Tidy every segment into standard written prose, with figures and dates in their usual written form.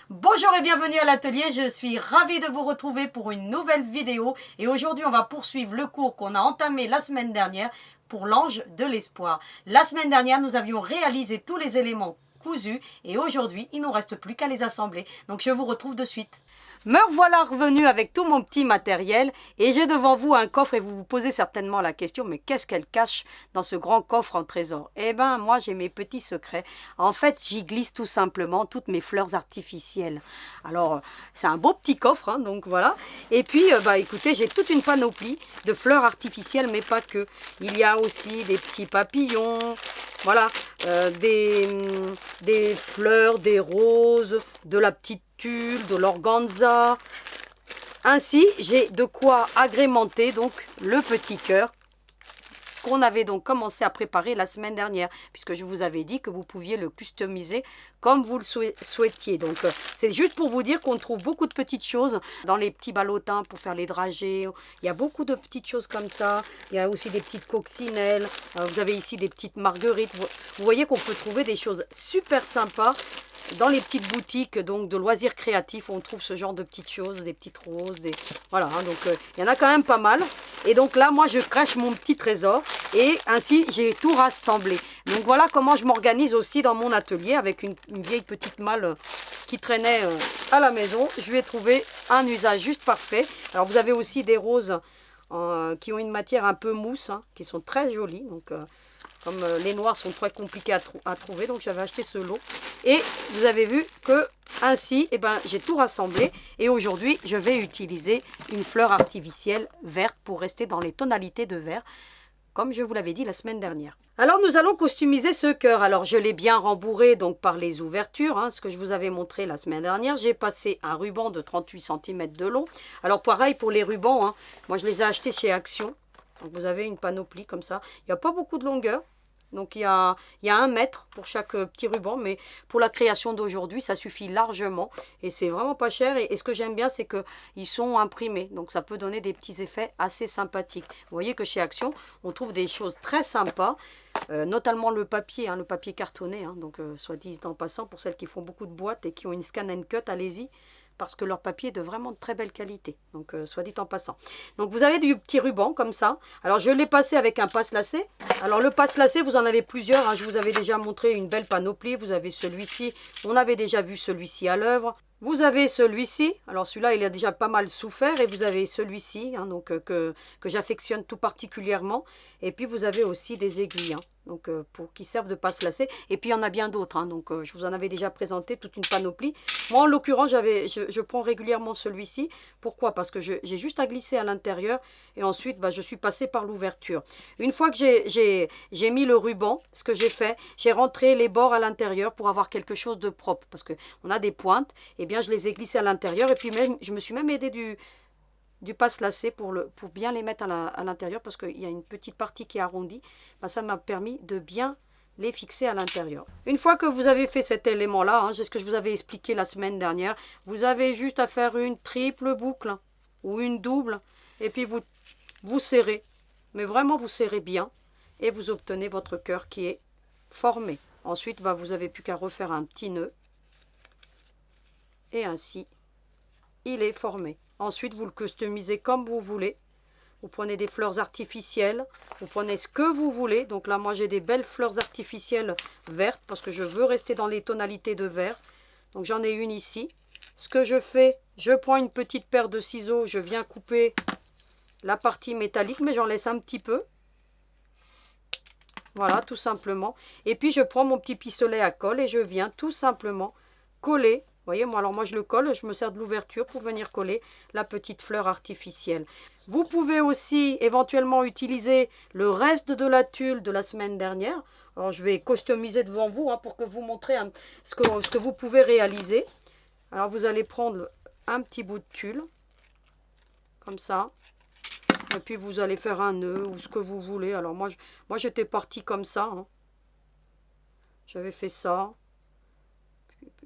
Bonjour et bienvenue à l'atelier, je suis ravie de vous retrouver pour une nouvelle vidéo et aujourd'hui on va poursuivre le cours qu'on a entamé la semaine dernière pour l'ange de l'espoir. La semaine dernière nous avions réalisé tous les éléments cousus et aujourd'hui il ne nous reste plus qu'à les assembler, donc je vous retrouve de suite. Me voilà revenu avec tout mon petit matériel et j'ai devant vous un coffre et vous vous posez certainement la question, mais qu'est-ce qu'elle cache dans ce grand coffre en trésor? Eh bien moi j'ai mes petits secrets. En fait j'y glisse tout simplement toutes mes fleurs artificielles. Alors c'est un beau petit coffre, hein, donc voilà. Et puis écoutez, j'ai toute une panoplie de fleurs artificielles, mais pas que. Il y a aussi des petits papillons, voilà, des fleurs, des roses, de la petite tulle, de l'organza. Ainsi, j'ai de quoi agrémenter donc le petit cœur qu'on avait donc commencé à préparer la semaine dernière, puisque je vous avais dit que vous pouviez le customiser comme vous le souhaitiez. Donc c'est juste pour vous dire qu'on trouve beaucoup de petites choses dans les petits ballotins pour faire les dragées. Il y a beaucoup de petites choses comme ça. Il y a aussi des petites coccinelles. Vous avez ici des petites marguerites. Vous voyez qu'on peut trouver des choses super sympas dans les petites boutiques donc de loisirs créatifs. On trouve ce genre de petites choses, des petites roses, voilà, hein, donc il y en a quand même pas mal. Et donc là, moi, je cache mon petit trésor et ainsi, j'ai tout rassemblé. Donc voilà comment je m'organise aussi dans mon atelier avec une vieille petite malle qui traînait à la maison. Je lui ai trouvé un usage juste parfait. Alors, vous avez aussi des roses qui ont une matière un peu mousse, hein, qui sont très jolies. Donc, comme les noirs sont très compliqués à trouver, donc j'avais acheté ce lot. Et vous avez vu que ainsi, j'ai tout rassemblé. Et aujourd'hui, je vais utiliser une fleur artificielle verte pour rester dans les tonalités de vert, comme je vous l'avais dit la semaine dernière. Alors nous allons customiser ce cœur. Alors je l'ai bien rembourré donc par les ouvertures, hein, ce que je vous avais montré la semaine dernière. J'ai passé un ruban de 38 cm de long. Alors pareil pour les rubans, hein, moi je les ai achetés chez Action. Donc vous avez une panoplie comme ça. Il n'y a pas beaucoup de longueur. Donc il y a 1 mètre pour chaque petit ruban, mais pour la création d'aujourd'hui, ça suffit largement. Et c'est vraiment pas cher. Et ce que j'aime bien, c'est qu'ils sont imprimés. Donc ça peut donner des petits effets assez sympathiques. Vous voyez que chez Action, on trouve des choses très sympas, notamment le papier, hein, le papier cartonné. Hein, donc soit dit en passant, pour celles qui font beaucoup de boîtes et qui ont une scan and cut, allez-y, parce que leur papier est de vraiment de très belle qualité, donc soit dit en passant. Donc vous avez du petit ruban comme ça. Alors je l'ai passé avec un passe-lacet. Alors le passe-lacet, vous en avez plusieurs, hein. Je vous avais déjà montré une belle panoplie. Vous avez celui-ci, on avait déjà vu celui-ci à l'œuvre. Vous avez celui-ci, alors celui-là il a déjà pas mal souffert, et vous avez celui-ci, hein, donc que j'affectionne tout particulièrement. Et puis vous avez aussi des aiguilles, hein, donc qui servent de passe-lacet. Et puis il y en a bien d'autres, hein, donc je vous en avais déjà présenté toute une panoplie. Moi en l'occurrence je prends régulièrement celui-ci. Pourquoi? Parce que j'ai juste à glisser à l'intérieur et ensuite je suis passée par l'ouverture. Une fois que j'ai mis le ruban, ce que j'ai fait, j'ai rentré les bords à l'intérieur pour avoir quelque chose de propre, parce que on a des pointes. Et bien je les ai glissés à l'intérieur, et puis même je me suis même aidé du passe-lacet pour bien les mettre à l'intérieur, parce qu'il y a une petite partie qui est arrondie. Ça m'a permis de bien les fixer à l'intérieur. Une fois que vous avez fait cet élément-là, hein, c'est ce que je vous avais expliqué la semaine dernière, vous avez juste à faire une triple boucle, hein, ou une double, et puis vous serrez, mais vraiment vous serrez bien, et vous obtenez votre cœur qui est formé. Ensuite, vous n'avez plus qu'à refaire un petit nœud, et ainsi, il est formé. Ensuite, vous le customisez comme vous voulez. Vous prenez des fleurs artificielles, vous prenez ce que vous voulez. Donc là, moi, j'ai des belles fleurs artificielles vertes parce que je veux rester dans les tonalités de vert. Donc j'en ai une ici. Ce que je fais, je prends une petite paire de ciseaux, je viens couper la partie métallique, mais j'en laisse un petit peu. Voilà, tout simplement. Et puis, je prends mon petit pistolet à colle et je viens tout simplement coller. Vous voyez, moi je le colle, je me sers de l'ouverture pour venir coller la petite fleur artificielle. Vous pouvez aussi éventuellement utiliser le reste de la tulle de la semaine dernière. Alors je vais customiser devant vous, hein, pour que vous montrez ce que vous pouvez réaliser. Alors vous allez prendre un petit bout de tulle, comme ça. Et puis vous allez faire un nœud ou ce que vous voulez. Alors moi j'étais partie comme ça, hein. J'avais fait ça.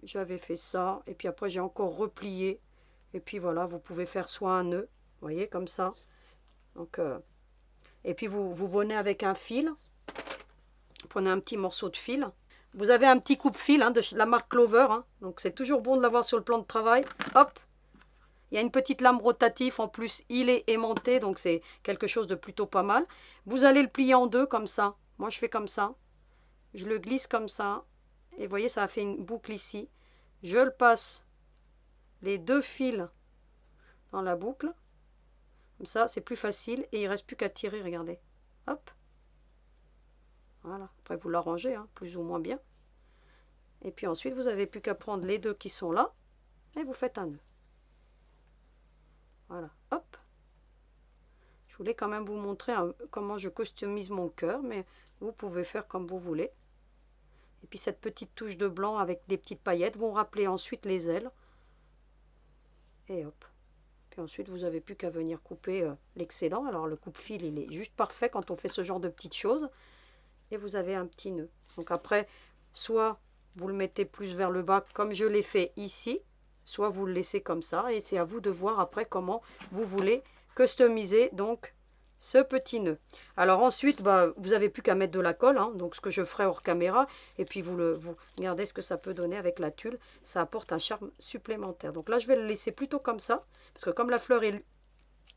J'avais fait ça, et puis après j'ai encore replié, et puis voilà, vous pouvez faire soit un nœud, vous voyez, comme ça. Donc et puis vous venez avec un fil, Prenez un petit morceau de fil. Vous avez un petit coupe-fil de la marque Clover. Donc c'est toujours bon de l'avoir sur le plan de travail. Hop. Il y a une petite lame rotative. En plus, il est aimanté. Donc c'est quelque chose de plutôt pas mal. Vous allez le plier en deux comme ça. Moi, je fais comme ça. Je le glisse comme ça. Et vous voyez, ça a fait une boucle ici. Je le passe les deux fils dans la boucle. Comme ça, c'est plus facile. Et il ne reste plus qu'à tirer, regardez. Hop. Voilà. Après, vous l'arrangez, plus ou moins bien. Et puis ensuite, vous n'avez plus qu'à prendre les deux qui sont là. Et vous faites un nœud. Voilà. Hop. Je voulais quand même vous montrer comment je customise mon cœur. Mais vous pouvez faire comme vous voulez. Et puis cette petite touche de blanc avec des petites paillettes vont rappeler ensuite les ailes. Et hop. Puis ensuite, vous n'avez plus qu'à venir couper l'excédent. Alors le coupe-fil, il est juste parfait quand on fait ce genre de petites choses. Et vous avez un petit nœud. Donc après, soit vous le mettez plus vers le bas comme je l'ai fait ici, soit vous le laissez comme ça. Et c'est à vous de voir après comment vous voulez customiser donc ce petit nœud. Alors ensuite, vous n'avez plus qu'à mettre de la colle, donc ce que je ferai hors caméra, et puis vous regardez ce que ça peut donner avec la tulle, ça apporte un charme supplémentaire. Donc là, je vais le laisser plutôt comme ça, parce que comme la fleur est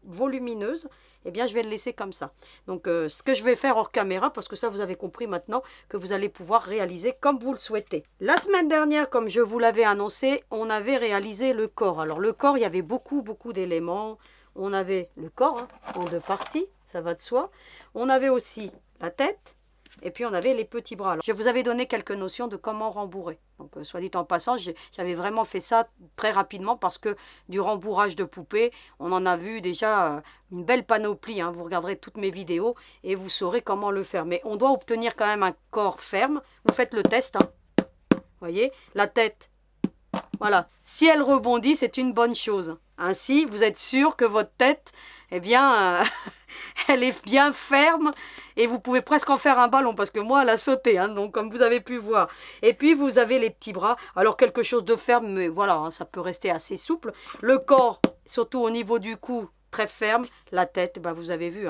volumineuse, eh bien je vais le laisser comme ça. Donc ce que je vais faire hors caméra, parce que ça vous avez compris maintenant que vous allez pouvoir réaliser comme vous le souhaitez. La semaine dernière, comme je vous l'avais annoncé, on avait réalisé le corps. Alors le corps, il y avait beaucoup d'éléments. On avait le corps en deux parties, ça va de soi. On avait aussi la tête et puis on avait les petits bras. Alors, je vous avais donné quelques notions de comment rembourrer. Donc soit dit en passant, j'avais vraiment fait ça très rapidement parce que du rembourrage de poupées, on en a vu déjà une belle panoplie. Vous regarderez toutes mes vidéos et vous saurez comment le faire. Mais on doit obtenir quand même un corps ferme. Vous faites le test. Vous voyez, la tête. Voilà, si elle rebondit, c'est une bonne chose. Ainsi, vous êtes sûr que votre tête, eh bien, elle est bien ferme et vous pouvez presque en faire un ballon parce que moi, elle a sauté, donc comme vous avez pu voir. Et puis, vous avez les petits bras. Alors, quelque chose de ferme, mais voilà, ça peut rester assez souple. Le corps, surtout au niveau du cou, très ferme. La tête, vous avez vu,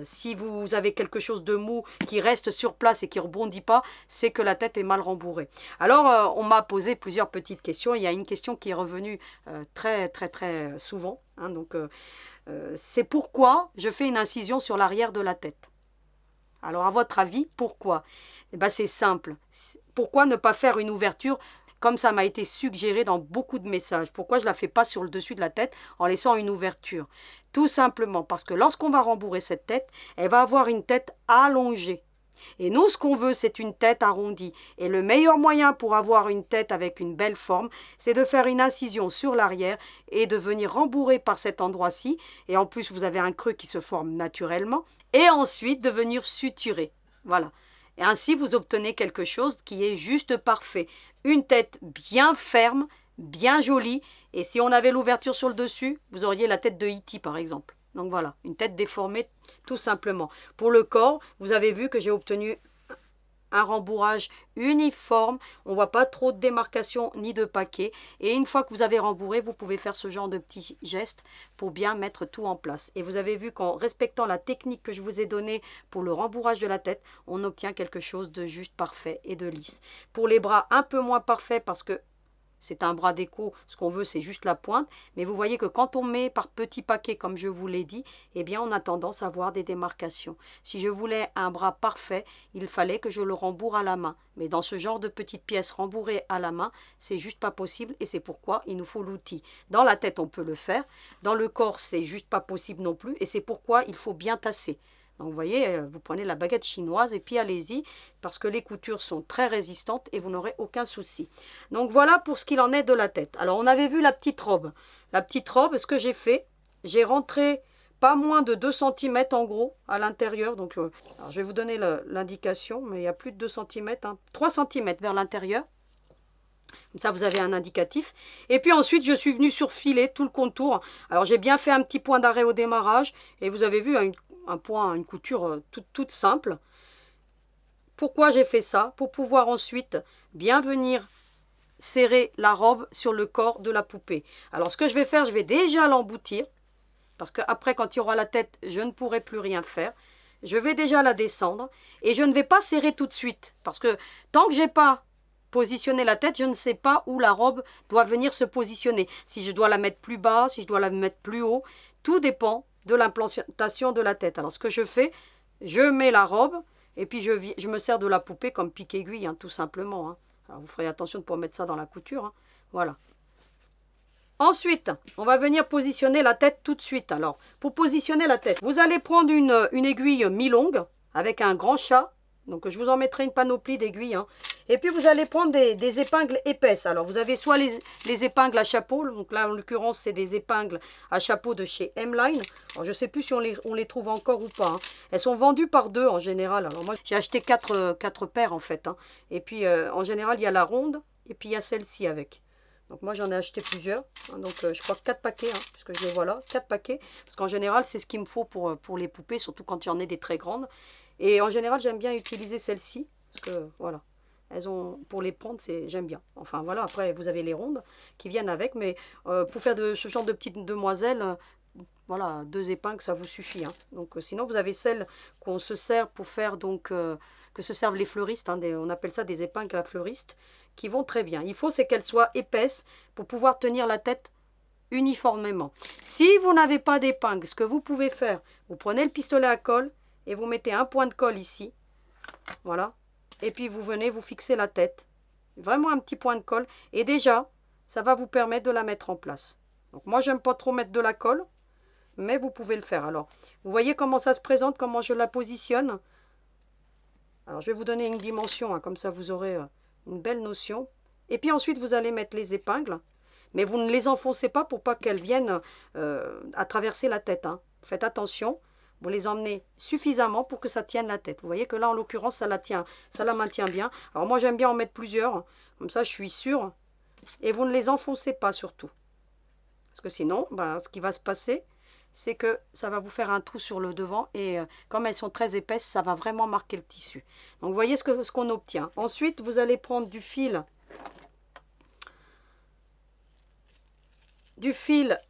si vous avez quelque chose de mou qui reste sur place et qui ne rebondit pas, c'est que la tête est mal rembourrée. Alors, on m'a posé plusieurs petites questions. Il y a une question qui est revenue très souvent. C'est pourquoi je fais une incision sur l'arrière de la tête. Alors, à votre avis, pourquoi? C'est simple. Pourquoi ne pas faire une ouverture comme ça m'a été suggéré dans beaucoup de messages? Pourquoi je ne la fais pas sur le dessus de la tête en laissant une ouverture? Tout simplement parce que lorsqu'on va rembourrer cette tête, elle va avoir une tête allongée. Et nous, ce qu'on veut, c'est une tête arrondie. Et le meilleur moyen pour avoir une tête avec une belle forme, c'est de faire une incision sur l'arrière et de venir rembourrer par cet endroit-ci. Et en plus, vous avez un creux qui se forme naturellement. Et ensuite, de venir suturer. Voilà. Et ainsi, vous obtenez quelque chose qui est juste parfait. Une tête bien ferme, bien jolie. Et si on avait l'ouverture sur le dessus, vous auriez la tête de E.T. par exemple. Donc voilà, une tête déformée tout simplement. Pour le corps, vous avez vu que j'ai obtenu un rembourrage uniforme. On ne voit pas trop de démarcation ni de paquet. Et une fois que vous avez rembourré, vous pouvez faire ce genre de petits gestes pour bien mettre tout en place. Et vous avez vu qu'en respectant la technique que je vous ai donnée pour le rembourrage de la tête, on obtient quelque chose de juste parfait et de lisse. Pour les bras, un peu moins parfait parce que c'est un bras déco, ce qu'on veut c'est juste la pointe, mais vous voyez que quand on met par petits paquets comme je vous l'ai dit, eh bien on a tendance à voir des démarcations. Si je voulais un bras parfait, il fallait que je le rembourre à la main. Mais dans ce genre de petites pièces rembourrées à la main, c'est juste pas possible et c'est pourquoi il nous faut l'outil. Dans la tête on peut le faire, dans le corps c'est juste pas possible non plus et c'est pourquoi il faut bien tasser. Donc vous voyez, vous prenez la baguette chinoise et puis allez-y parce que les coutures sont très résistantes et vous n'aurez aucun souci. Donc voilà pour ce qu'il en est de la tête. Alors on avait vu la petite robe. La petite robe, ce que j'ai fait, j'ai rentré pas moins de 2 cm en gros à l'intérieur. Donc alors je vais vous donner l'indication, mais il y a plus de 2 cm, 3 cm vers l'intérieur. Comme ça, vous avez un indicatif. Et puis ensuite, je suis venue surfiler tout le contour. Alors, j'ai bien fait un petit point d'arrêt au démarrage. Et vous avez vu un point, une couture toute simple. Pourquoi j'ai fait ça? Pour pouvoir ensuite bien venir serrer la robe sur le corps de la poupée. Alors, ce que je vais faire, je vais déjà l'emboutir. Parce qu'après, quand il y aura la tête, je ne pourrai plus rien faire. je vais déjà la descendre et je ne vais pas serrer tout de suite parce que tant que j'ai pas positionné la tête, je ne sais pas où la robe doit venir se positionner. Si je dois la mettre plus bas, si je dois la mettre plus haut, tout dépend de l'implantation de la tête. Alors ce que je fais, je mets la robe et puis je me sers de la poupée comme pique-aiguille, hein, tout simplement. Hein. Alors vous ferez attention de ne pas mettre ça dans la couture. Hein. Voilà. Ensuite, on va venir positionner la tête tout de suite. Alors, pour positionner la tête, vous allez prendre une aiguille mi-longue avec un grand chat. Donc, je vous en mettrai une panoplie d'aiguilles. Hein. Et puis, vous allez prendre des épingles épaisses. Alors, vous avez soit les épingles à chapeau. Donc là, en l'occurrence, c'est des épingles à chapeau de chez M-Line. Alors, je ne sais plus si on les trouve encore ou pas. Hein. Elles sont vendues par deux en général. Alors, moi, j'ai acheté quatre paires en fait. Hein. Et puis, en général, il y a la ronde et puis il y a celle-ci avec. Donc moi j'en ai acheté plusieurs, hein, donc je crois 4 paquets, hein, puisque je les vois là, 4 paquets, parce qu'en général c'est ce qu'il me faut pour les poupées, surtout quand il y en a des très grandes. Et en général j'aime bien utiliser celle-ci, parce que voilà, elles ont, pour les prendre j'aime bien. Enfin voilà, après vous avez les rondes qui viennent avec, mais pour faire ce genre de petites demoiselles, voilà, 2 épingles ça vous suffit. Hein. Donc sinon vous avez celles qu'on se sert pour faire donc... que se servent les fleuristes, hein, on appelle ça des épingles à fleuristes, qui vont très bien. Il faut c'est qu'elles soient épaisses pour pouvoir tenir la tête uniformément. Si vous n'avez pas d'épingle, ce que vous pouvez faire, vous prenez le pistolet à colle et vous mettez un point de colle ici, voilà, et puis vous venez vous fixer la tête, vraiment un petit point de colle, et déjà, ça va vous permettre de la mettre en place. Donc moi, j'aime pas trop mettre de la colle, mais vous pouvez le faire. Alors, vous voyez comment ça se présente, comment je la positionne. Alors, je vais vous donner une dimension, hein, comme ça vous aurez une belle notion. Et puis ensuite, vous allez mettre les épingles, mais vous ne les enfoncez pas pour pas qu'elles viennent à traverser la tête. Hein. Faites attention, vous les emmenez suffisamment pour que ça tienne la tête. Vous voyez que là, en l'occurrence, ça la maintient bien. Alors moi, j'aime bien en mettre plusieurs, hein. Comme ça, je suis sûre. Et vous ne les enfoncez pas surtout. Parce que sinon, ben, ce qui va se passer, c'est que ça va vous faire un trou sur le devant et comme elles sont très épaisses, ça va vraiment marquer le tissu. Donc vous voyez ce qu'on obtient. Ensuite, vous allez prendre du fil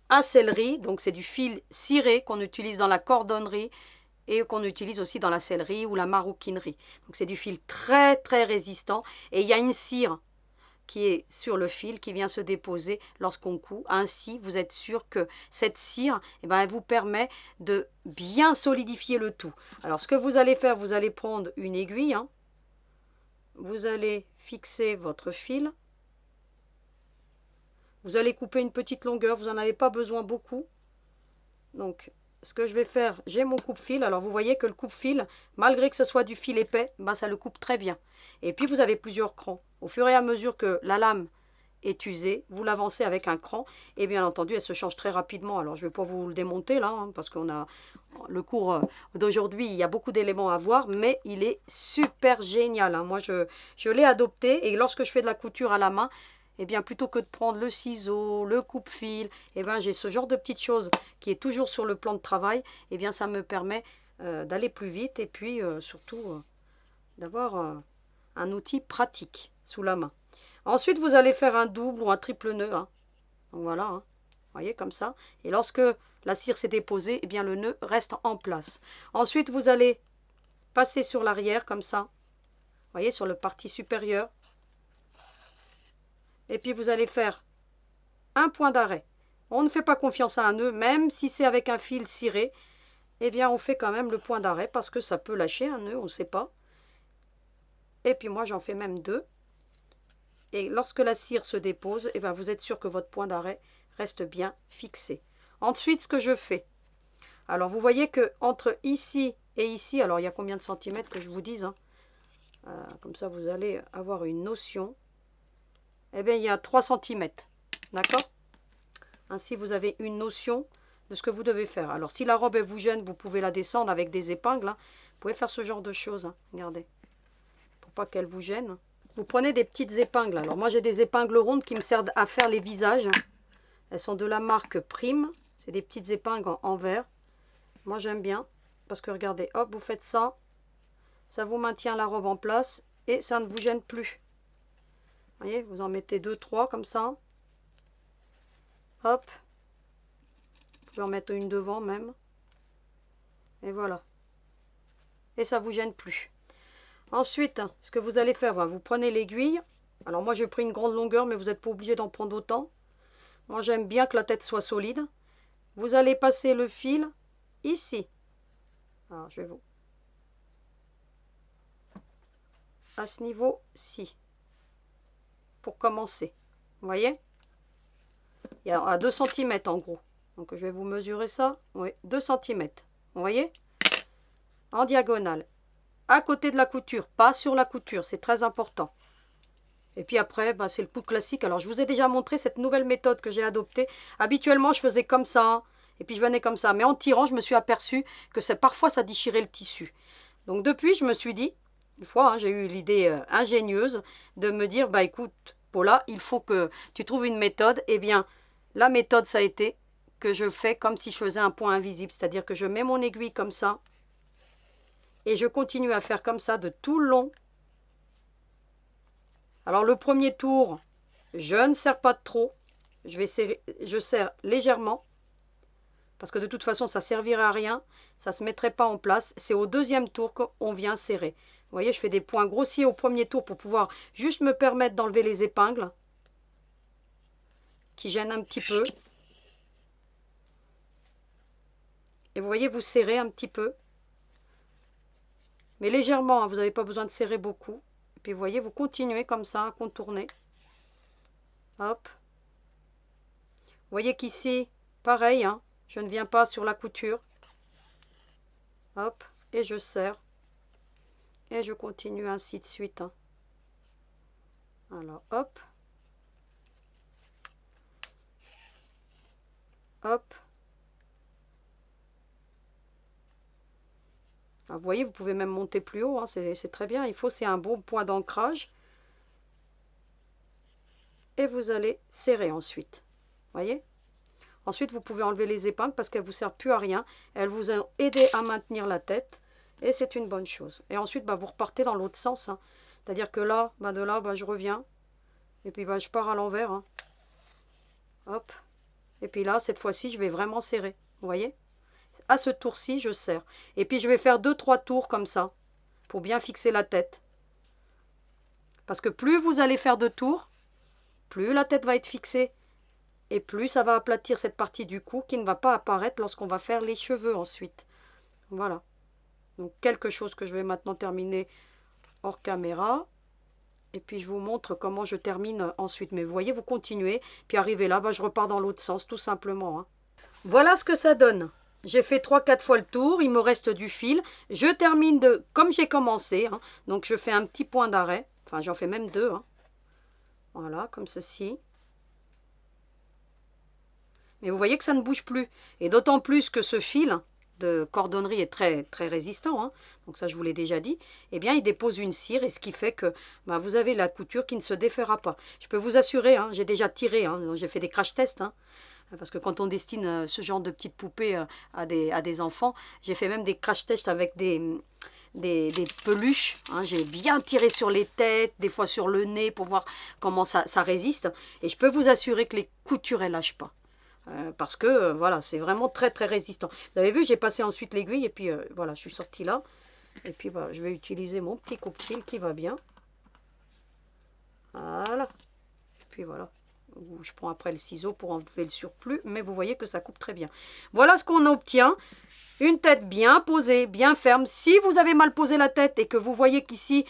à sellerie, donc c'est du fil ciré qu'on utilise dans la cordonnerie et qu'on utilise aussi dans la sellerie ou la maroquinerie. Donc c'est du fil très très résistant et il y a une cire qui est sur le fil, qui vient se déposer lorsqu'on coud. Ainsi, vous êtes sûr que cette cire, eh ben, elle vous permet de bien solidifier le tout. Alors, ce que vous allez faire, vous allez prendre une aiguille, hein. Vous allez fixer votre fil. Vous allez couper une petite longueur, vous n'en avez pas besoin beaucoup. Donc, ce que je vais faire, j'ai mon coupe-fil. Alors, vous voyez que le coupe-fil, malgré que ce soit du fil épais, ben, ça le coupe très bien. Et puis, vous avez plusieurs crans. Au fur et à mesure que la lame est usée, vous l'avancez avec un cran. Et bien entendu, elle se change très rapidement. Alors, je ne vais pas vous le démonter là, hein, parce qu'on a le cours d'aujourd'hui, il y a beaucoup d'éléments à voir, mais il est super génial. Hein. Moi, je l'ai adopté et lorsque je fais de la couture à la main, eh bien, plutôt que de prendre le ciseau, le coupe-fil, eh bien, j'ai ce genre de petites choses qui est toujours sur le plan de travail. Eh bien, ça me permet d'aller plus vite et puis surtout d'avoir un outil pratique sous la main. Ensuite, vous allez faire un double ou un triple nœud. Hein. Donc voilà, hein. Vous voyez comme ça. Et lorsque la cire s'est déposée, eh bien, le nœud reste en place. Ensuite, vous allez passer sur l'arrière comme ça. Vous voyez, sur le partie supérieure. Et puis vous allez faire un point d'arrêt. On ne fait pas confiance à un nœud, même si c'est avec un fil ciré, eh bien on fait quand même le point d'arrêt parce que ça peut lâcher un nœud, on ne sait pas. Et puis moi j'en fais même 2. Et lorsque la cire se dépose, eh bien vous êtes sûr que votre point d'arrêt reste bien fixé. Ensuite, ce que je fais, alors vous voyez que entre ici et ici, alors il y a combien de centimètres que je vous dise, hein, comme ça vous allez avoir une notion. Eh bien, il y a 3 cm. D'accord? Ainsi, vous avez une notion de ce que vous devez faire. Alors, si la robe elle vous gêne, vous pouvez la descendre avec des épingles. Hein. Vous pouvez faire ce genre de choses. Hein. Regardez. Pour pas qu'elle vous gêne. Vous prenez des petites épingles. Alors, moi, j'ai des épingles rondes qui me servent à faire les visages. Elles sont de la marque Prime. C'est des petites épingles en verre. Moi, j'aime bien. Parce que, regardez, hop, vous faites ça. Ça vous maintient la robe en place. Et ça ne vous gêne plus. Vous voyez, vous en mettez 2-3 comme ça. Hop. Vous pouvez en mettre une devant même. Et voilà. et ça ne vous gêne plus. Ensuite, ce que vous allez faire, vous prenez l'aiguille. Alors moi j'ai pris une grande longueur, mais vous n'êtes pas obligé d'en prendre autant. Moi j'aime bien que la tête soit solide. Vous allez passer le fil ici. Alors je vais vous... à ce niveau-ci. Pour commencer. Vous voyez? Il y a à 2 cm en gros. Donc je vais vous mesurer ça. Oui, 2 cm. Vous voyez? En diagonale. À côté de la couture, pas sur la couture, c'est très important. Et puis après, c'est le coup classique. Alors je vous ai déjà montré cette nouvelle méthode que j'ai adoptée. Habituellement, je faisais comme ça, hein, et puis je venais comme ça. Mais en tirant, je me suis aperçue que parfois ça déchirait le tissu. Donc depuis, je me suis dit, une fois, hein, j'ai eu l'idée ingénieuse de me dire, écoute, Paula, il faut que tu trouves une méthode. Eh bien, la méthode, ça a été que je fais comme si je faisais un point invisible. C'est-à-dire que je mets mon aiguille comme ça. Et je continue à faire comme ça de tout le long. Alors le premier tour, je ne serre pas de trop. Je serre légèrement. Parce que de toute façon, ça ne servirait à rien. Ça ne se mettrait pas en place. C'est au deuxième tour qu'on vient serrer. Vous voyez, je fais des points grossiers au premier tour pour pouvoir juste me permettre d'enlever les épingles. Qui gênent un petit peu. Et vous voyez, vous serrez un petit peu. Mais légèrement, hein, vous n'avez pas besoin de serrer beaucoup. Et puis vous voyez, vous continuez comme ça à contourner. Hop. Vous voyez qu'ici, pareil, hein, je ne viens pas sur la couture. Hop, et je serre. Et je continue ainsi de suite. Hein. Alors, hop. Hop. Alors, vous voyez, vous pouvez même monter plus haut, hein, c'est très bien. Il faut, c'est un bon point d'ancrage. Et vous allez serrer ensuite. Vous voyez? Ensuite, vous pouvez enlever les épingles parce qu'elles ne vous servent plus à rien. Elles vous ont aidé à maintenir la tête. Et c'est une bonne chose. Et ensuite, vous repartez dans l'autre sens. Hein. C'est-à-dire que là, de là, je reviens. Et puis, je pars à l'envers. Hein. Hop. Et puis là, cette fois-ci, je vais vraiment serrer. Vous voyez? À ce tour-ci, je serre. Et puis, je vais faire 2-3 tours comme ça. Pour bien fixer la tête. Parce que plus vous allez faire de tours, plus la tête va être fixée. Et plus ça va aplatir cette partie du cou qui ne va pas apparaître lorsqu'on va faire les cheveux ensuite. Voilà. Donc quelque chose que je vais maintenant terminer hors caméra. Et puis je vous montre comment je termine ensuite. Mais vous voyez, vous continuez. Puis arrivé là, je repars dans l'autre sens tout simplement. Hein. Voilà ce que ça donne. J'ai fait 3-4 fois le tour. Il me reste du fil. Je termine comme j'ai commencé. Hein. Donc je fais un petit point d'arrêt. Enfin j'en fais même 2. Hein. Voilà, comme ceci. Mais vous voyez que ça ne bouge plus. Et d'autant plus que ce fil de cordonnerie est très, très résistant. Hein. Donc ça, je vous l'ai déjà dit. Eh bien, il dépose une cire. Et ce qui fait que vous avez la couture qui ne se défera pas. Je peux vous assurer, hein, j'ai déjà tiré. Hein, j'ai fait des crash tests. Hein, parce que quand on destine ce genre de petites poupées à des enfants, j'ai fait même des crash tests avec des peluches. Hein. J'ai bien tiré sur les têtes, des fois sur le nez pour voir comment ça résiste. Et je peux vous assurer que les coutures, elles ne lâchent pas. Parce que voilà, c'est vraiment très très résistant. Vous avez vu, j'ai passé ensuite l'aiguille et puis voilà, je suis sortie là. Et puis je vais utiliser mon petit coupe-fil qui va bien. Voilà. Et puis voilà. Je prends après le ciseau pour enlever le surplus, mais vous voyez que ça coupe très bien. Voilà ce qu'on obtient. Une tête bien posée, bien ferme. Si vous avez mal posé la tête et que vous voyez qu'ici,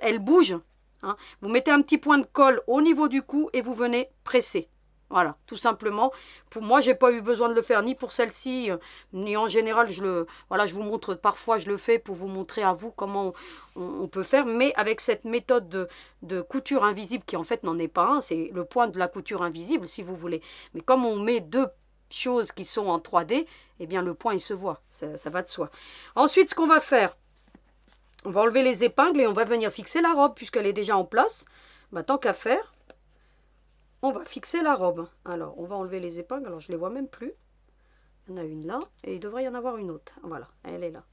elle bouge, hein, vous mettez un petit point de colle au niveau du cou et vous venez presser. Voilà, tout simplement. Pour moi, j'ai pas eu besoin de le faire ni pour celle-ci, ni en général. Voilà, je vous montre, parfois je le fais pour vous montrer à vous comment on peut faire. Mais avec cette méthode de couture invisible qui en fait n'en est pas un, c'est le point de la couture invisible si vous voulez. Mais comme on met deux choses qui sont en 3D, eh bien le point il se voit, ça va de soi. Ensuite, ce qu'on va faire, on va enlever les épingles et on va venir fixer la robe puisqu'elle est déjà en place. Tant qu'à faire, on va fixer la robe. Alors, on va enlever les épingles. Alors, je ne les vois même plus. Il y en a une là. Et il devrait y en avoir une autre. Voilà, elle est là.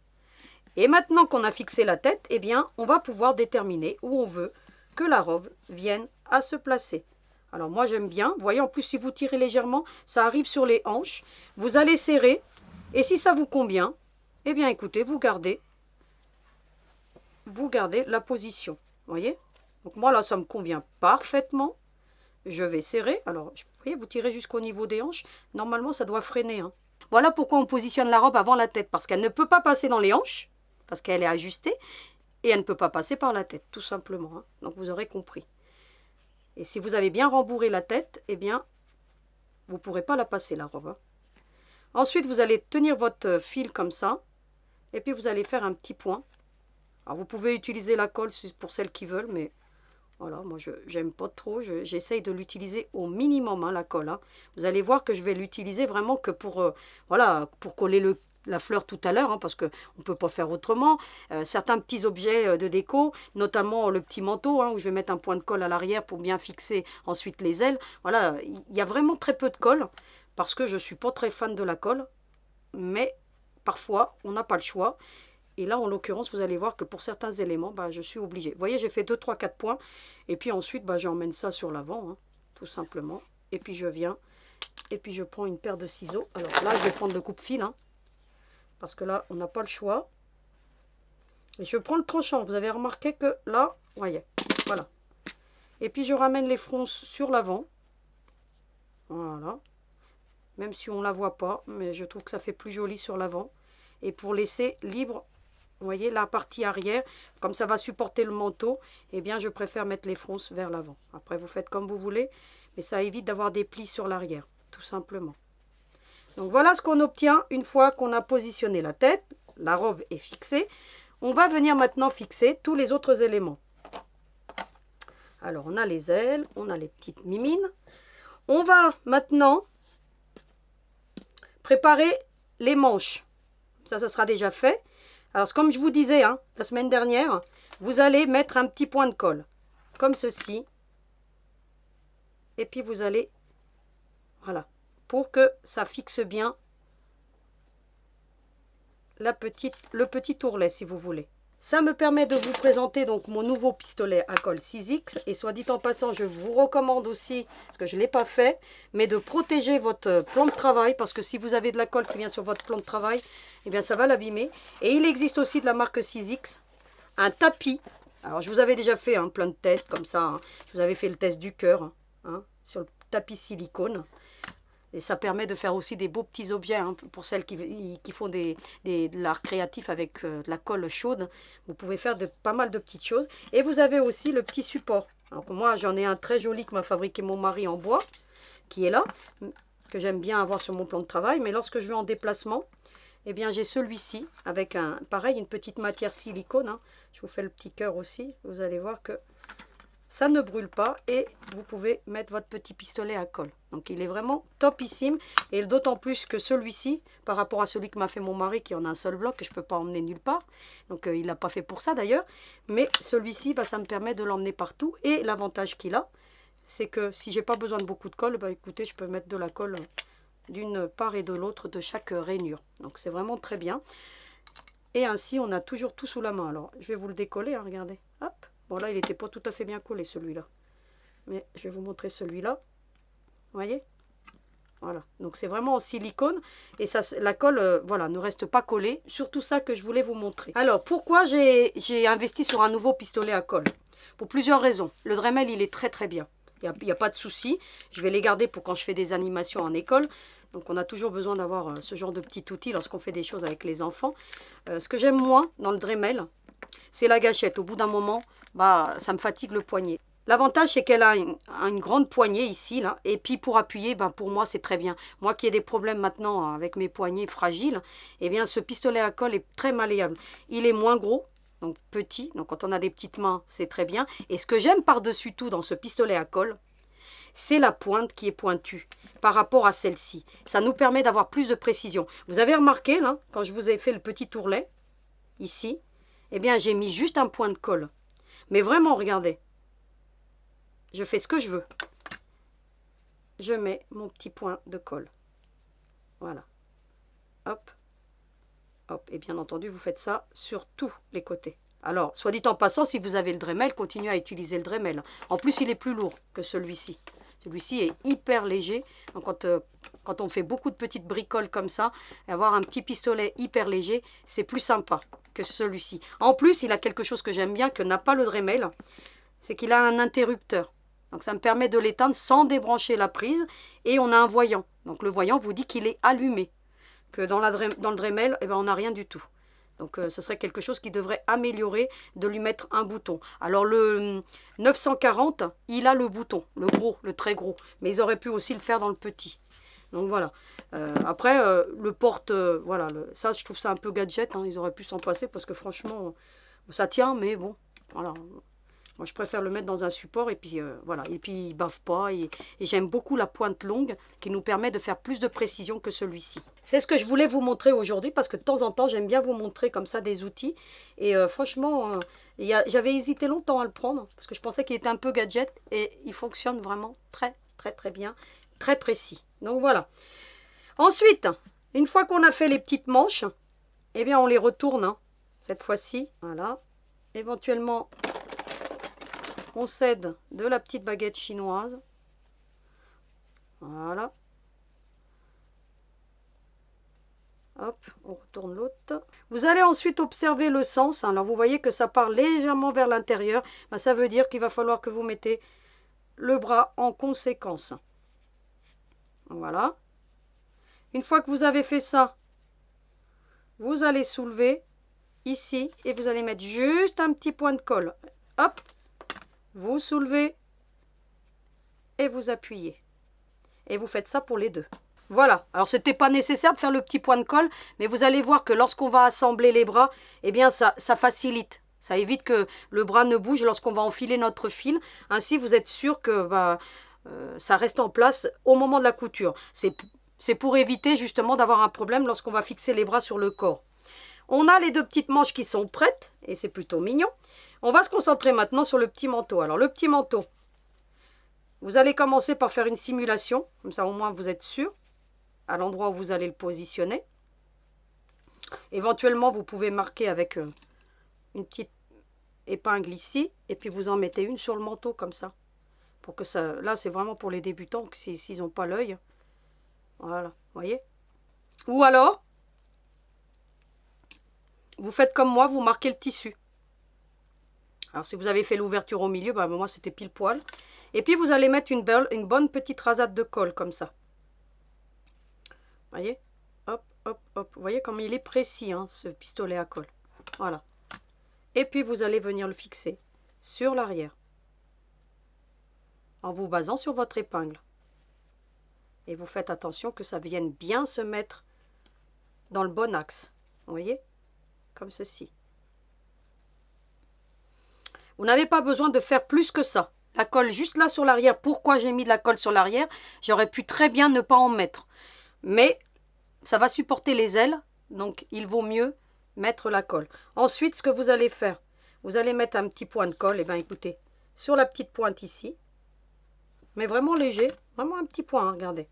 Et maintenant qu'on a fixé la tête, eh bien, on va pouvoir déterminer où on veut que la robe vienne à se placer. Alors, moi, j'aime bien. Vous voyez, en plus, si vous tirez légèrement, ça arrive sur les hanches. Vous allez serrer. Et si ça vous convient, eh bien, écoutez, vous gardez vous gardez la position. Vous voyez? Donc moi là, ça me convient parfaitement. Je vais serrer. Alors, vous voyez, vous tirez jusqu'au niveau des hanches. Normalement, ça doit freiner. Hein. Voilà pourquoi on positionne la robe avant la tête. Parce qu'elle ne peut pas passer dans les hanches. Parce qu'elle est ajustée. Et elle ne peut pas passer par la tête, tout simplement. Hein. Donc, vous aurez compris. Et si vous avez bien rembourré la tête, eh bien, vous ne pourrez pas la passer, la robe. Hein. Ensuite, vous allez tenir votre fil comme ça. Et puis, vous allez faire un petit point. Alors, vous pouvez utiliser la colle pour celles qui veulent, mais voilà, moi, je n'aime pas trop. J'essaye de l'utiliser au minimum, hein, la colle. Hein. Vous allez voir que je vais l'utiliser vraiment que pour, voilà, pour coller la fleur tout à l'heure, hein, parce qu'on ne peut pas faire autrement. Certains petits objets de déco, notamment le petit manteau, hein, où je vais mettre un point de colle à l'arrière pour bien fixer ensuite les ailes. Voilà, il y a vraiment très peu de colle, parce que je ne suis pas très fan de la colle. Mais parfois, on n'a pas le choix. Et là, en l'occurrence, vous allez voir que pour certains éléments, bah, je suis obligée. Vous voyez, j'ai fait 2, 3, 4 points. Et puis ensuite, bah, j'emmène ça sur l'avant, hein, tout simplement. Et puis je viens. Et puis je prends une paire de ciseaux. Alors là, je vais prendre le coupe-fil. Hein, parce que là, on n'a pas le choix. Et je prends le tranchant. Vous avez remarqué que là, vous voyez, voilà. Et puis je ramène les fronces sur l'avant. Voilà. Même si on ne la voit pas. Mais je trouve que ça fait plus joli sur l'avant. Et pour laisser libre, vous voyez, la partie arrière, comme ça va supporter le manteau, eh bien, je préfère mettre les fronces vers l'avant. Après, vous faites comme vous voulez, mais ça évite d'avoir des plis sur l'arrière, tout simplement. Donc, voilà ce qu'on obtient une fois qu'on a positionné la tête. La robe est fixée. On va venir maintenant fixer tous les autres éléments. Alors, on a les ailes, on a les petites mimines. On va maintenant préparer les manches. Ça sera déjà fait. Alors, comme je vous disais, hein, la semaine dernière, vous allez mettre un petit point de colle, comme ceci. Et puis, vous allez, voilà, pour que ça fixe bien le petit ourlet, si vous voulez. Ça me permet de vous présenter donc mon nouveau pistolet à colle 6X. Et soit dit en passant, je vous recommande aussi, parce que je ne l'ai pas fait, mais de protéger votre plan de travail. Parce que si vous avez de la colle qui vient sur votre plan de travail, eh bien ça va l'abîmer. Et il existe aussi de la marque 6X, un tapis. Alors je vous avais déjà fait hein, plein de tests comme ça. Hein. Je vous avais fait le test du cœur hein, sur le tapis silicone. Et ça permet de faire aussi des beaux petits objets hein, pour celles qui font de l'art créatif avec de la colle chaude. Vous pouvez faire pas mal de petites choses. Et vous avez aussi le petit support. Alors moi, j'en ai un très joli que m'a fabriqué mon mari en bois, qui est là, que j'aime bien avoir sur mon plan de travail. Mais lorsque je vais en déplacement, eh bien j'ai celui-ci avec pareil, une petite matière silicone. Hein. Je vous fais le petit cœur aussi. Vous allez voir que ça ne brûle pas et vous pouvez mettre votre petit pistolet à colle. Donc il est vraiment topissime et d'autant plus que celui-ci, par rapport à celui que m'a fait mon mari qui en a un seul bloc que je ne peux pas emmener nulle part. Donc il ne l'a pas fait pour ça d'ailleurs. Mais celui-ci, bah, ça me permet de l'emmener partout. Et l'avantage qu'il a, c'est que si j'ai pas besoin de beaucoup de colle, bah, écoutez, je peux mettre de la colle d'une part et de l'autre de chaque rainure. Donc c'est vraiment très bien. Et ainsi, on a toujours tout sous la main. Alors je vais vous le décoller, hein, regardez. Hop. Bon là, il n'était pas tout à fait bien collé celui-là. Mais je vais vous montrer celui-là. Vous voyez? Voilà. Donc c'est vraiment en silicone. Et ça, la colle voilà, ne reste pas collée. Surtout ça que je voulais vous montrer. Alors pourquoi j'ai investi sur un nouveau pistolet à colle? Pour plusieurs raisons. Le Dremel, il est très très bien. Il n'y a pas de souci. Je vais les garder pour quand je fais des animations en école. Donc on a toujours besoin d'avoir ce genre de petit outil lorsqu'on fait des choses avec les enfants. Ce que j'aime moins dans le Dremel, c'est la gâchette. Au bout d'un moment, bah, ça me fatigue le poignet. L'avantage, c'est qu'elle a une grande poignée ici. Là, et puis pour appuyer, ben, pour moi, c'est très bien. Moi qui ai des problèmes maintenant avec mes poignets fragiles, eh bien, ce pistolet à colle est très malléable. Il est moins gros, donc petit. Donc quand on a des petites mains, c'est très bien. Et ce que j'aime par-dessus tout dans ce pistolet à colle, c'est la pointe qui est pointue par rapport à celle-ci. Ça nous permet d'avoir plus de précision. Vous avez remarqué, là, quand je vous ai fait le petit ourlet, ici, eh bien, j'ai mis juste un point de colle. Mais vraiment, regardez, je fais ce que je veux. Je mets mon petit point de colle. Voilà. Hop. Hop. Et bien entendu, vous faites ça sur tous les côtés. Alors, soit dit en passant, si vous avez le Dremel, continuez à utiliser le Dremel. En plus, il est plus lourd que celui-ci. Celui-ci est hyper léger. Donc, quand quand on fait beaucoup de petites bricoles comme ça, avoir un petit pistolet hyper léger, c'est plus sympa que celui-ci. En plus, il a quelque chose que j'aime bien, que n'a pas le Dremel, c'est qu'il a un interrupteur. Donc ça me permet de l'éteindre sans débrancher la prise, et on a un voyant. Donc le voyant vous dit qu'il est allumé, que dans le Dremel, eh ben, on n'a rien du tout. Donc ce serait quelque chose qui devrait améliorer de lui mettre un bouton. Alors le 940, il a le bouton, le gros, le très gros. Mais ils auraient pu aussi le faire dans le petit. Donc voilà. Après, le porte, voilà, ça je trouve ça un peu gadget. Hein, ils auraient pu s'en passer parce que franchement, ça tient, mais bon, voilà. Moi, je préfère le mettre dans un support et puis voilà. Et puis, il ne bave pas. Et j'aime beaucoup la pointe longue qui nous permet de faire plus de précision que celui-ci. C'est ce que je voulais vous montrer aujourd'hui parce que de temps en temps, j'aime bien vous montrer comme ça des outils. Et franchement, j'avais hésité longtemps à le prendre parce que je pensais qu'il était un peu gadget. Et il fonctionne vraiment très, très, très bien. Très précis. Donc voilà. Ensuite, une fois qu'on a fait les petites manches, eh bien, on les retourne. Hein, cette fois-ci, voilà. Éventuellement, on cède de la petite baguette chinoise. Voilà. Hop, on retourne l'autre. Vous allez ensuite observer le sens. Alors, vous voyez que ça part légèrement vers l'intérieur. Ben, ça veut dire qu'il va falloir que vous mettez le bras en conséquence. Voilà. Une fois que vous avez fait ça, vous allez soulever ici et vous allez mettre juste un petit point de colle. Hop. Vous soulevez et vous appuyez. Et vous faites ça pour les deux. Voilà. Alors, ce n'était pas nécessaire de faire le petit point de colle, mais vous allez voir que lorsqu'on va assembler les bras, eh bien, ça facilite. Ça évite que le bras ne bouge lorsqu'on va enfiler notre fil. Ainsi, vous êtes sûr que ça reste en place au moment de la couture. C'est pour éviter justement d'avoir un problème lorsqu'on va fixer les bras sur le corps. On a les deux petites manches qui sont prêtes, et c'est plutôt mignon. On va se concentrer maintenant sur le petit manteau. Alors, le petit manteau, vous allez commencer par faire une simulation. Comme ça, au moins, vous êtes sûr à l'endroit où vous allez le positionner. Éventuellement, vous pouvez marquer avec une petite épingle ici. Et puis, vous en mettez une sur le manteau, comme ça. Pour que ça... Là, c'est vraiment pour les débutants, s'ils n'ont pas l'œil. Voilà, vous voyez. Ou alors, vous faites comme moi, vous marquez le tissu. Alors, si vous avez fait l'ouverture au milieu, bah, moi, c'était pile poil. Et puis, vous allez mettre une bonne petite rasade de colle, comme ça. Vous voyez? Hop, hop, hop. Vous voyez comme il est précis, hein, ce pistolet à colle. Voilà. Et puis, vous allez venir le fixer sur l'arrière. En vous basant sur votre épingle. Et vous faites attention que ça vienne bien se mettre dans le bon axe. Vous voyez? Comme ceci. Vous n'avez pas besoin de faire plus que ça. La colle juste là sur l'arrière. Pourquoi j'ai mis de la colle sur l'arrière? J'aurais pu très bien ne pas en mettre. Mais ça va supporter les ailes. Donc il vaut mieux mettre la colle. Ensuite, ce que vous allez faire, vous allez mettre un petit point de colle. Et bien écoutez, sur la petite pointe ici. Mais vraiment léger. Vraiment un petit point, hein, regardez.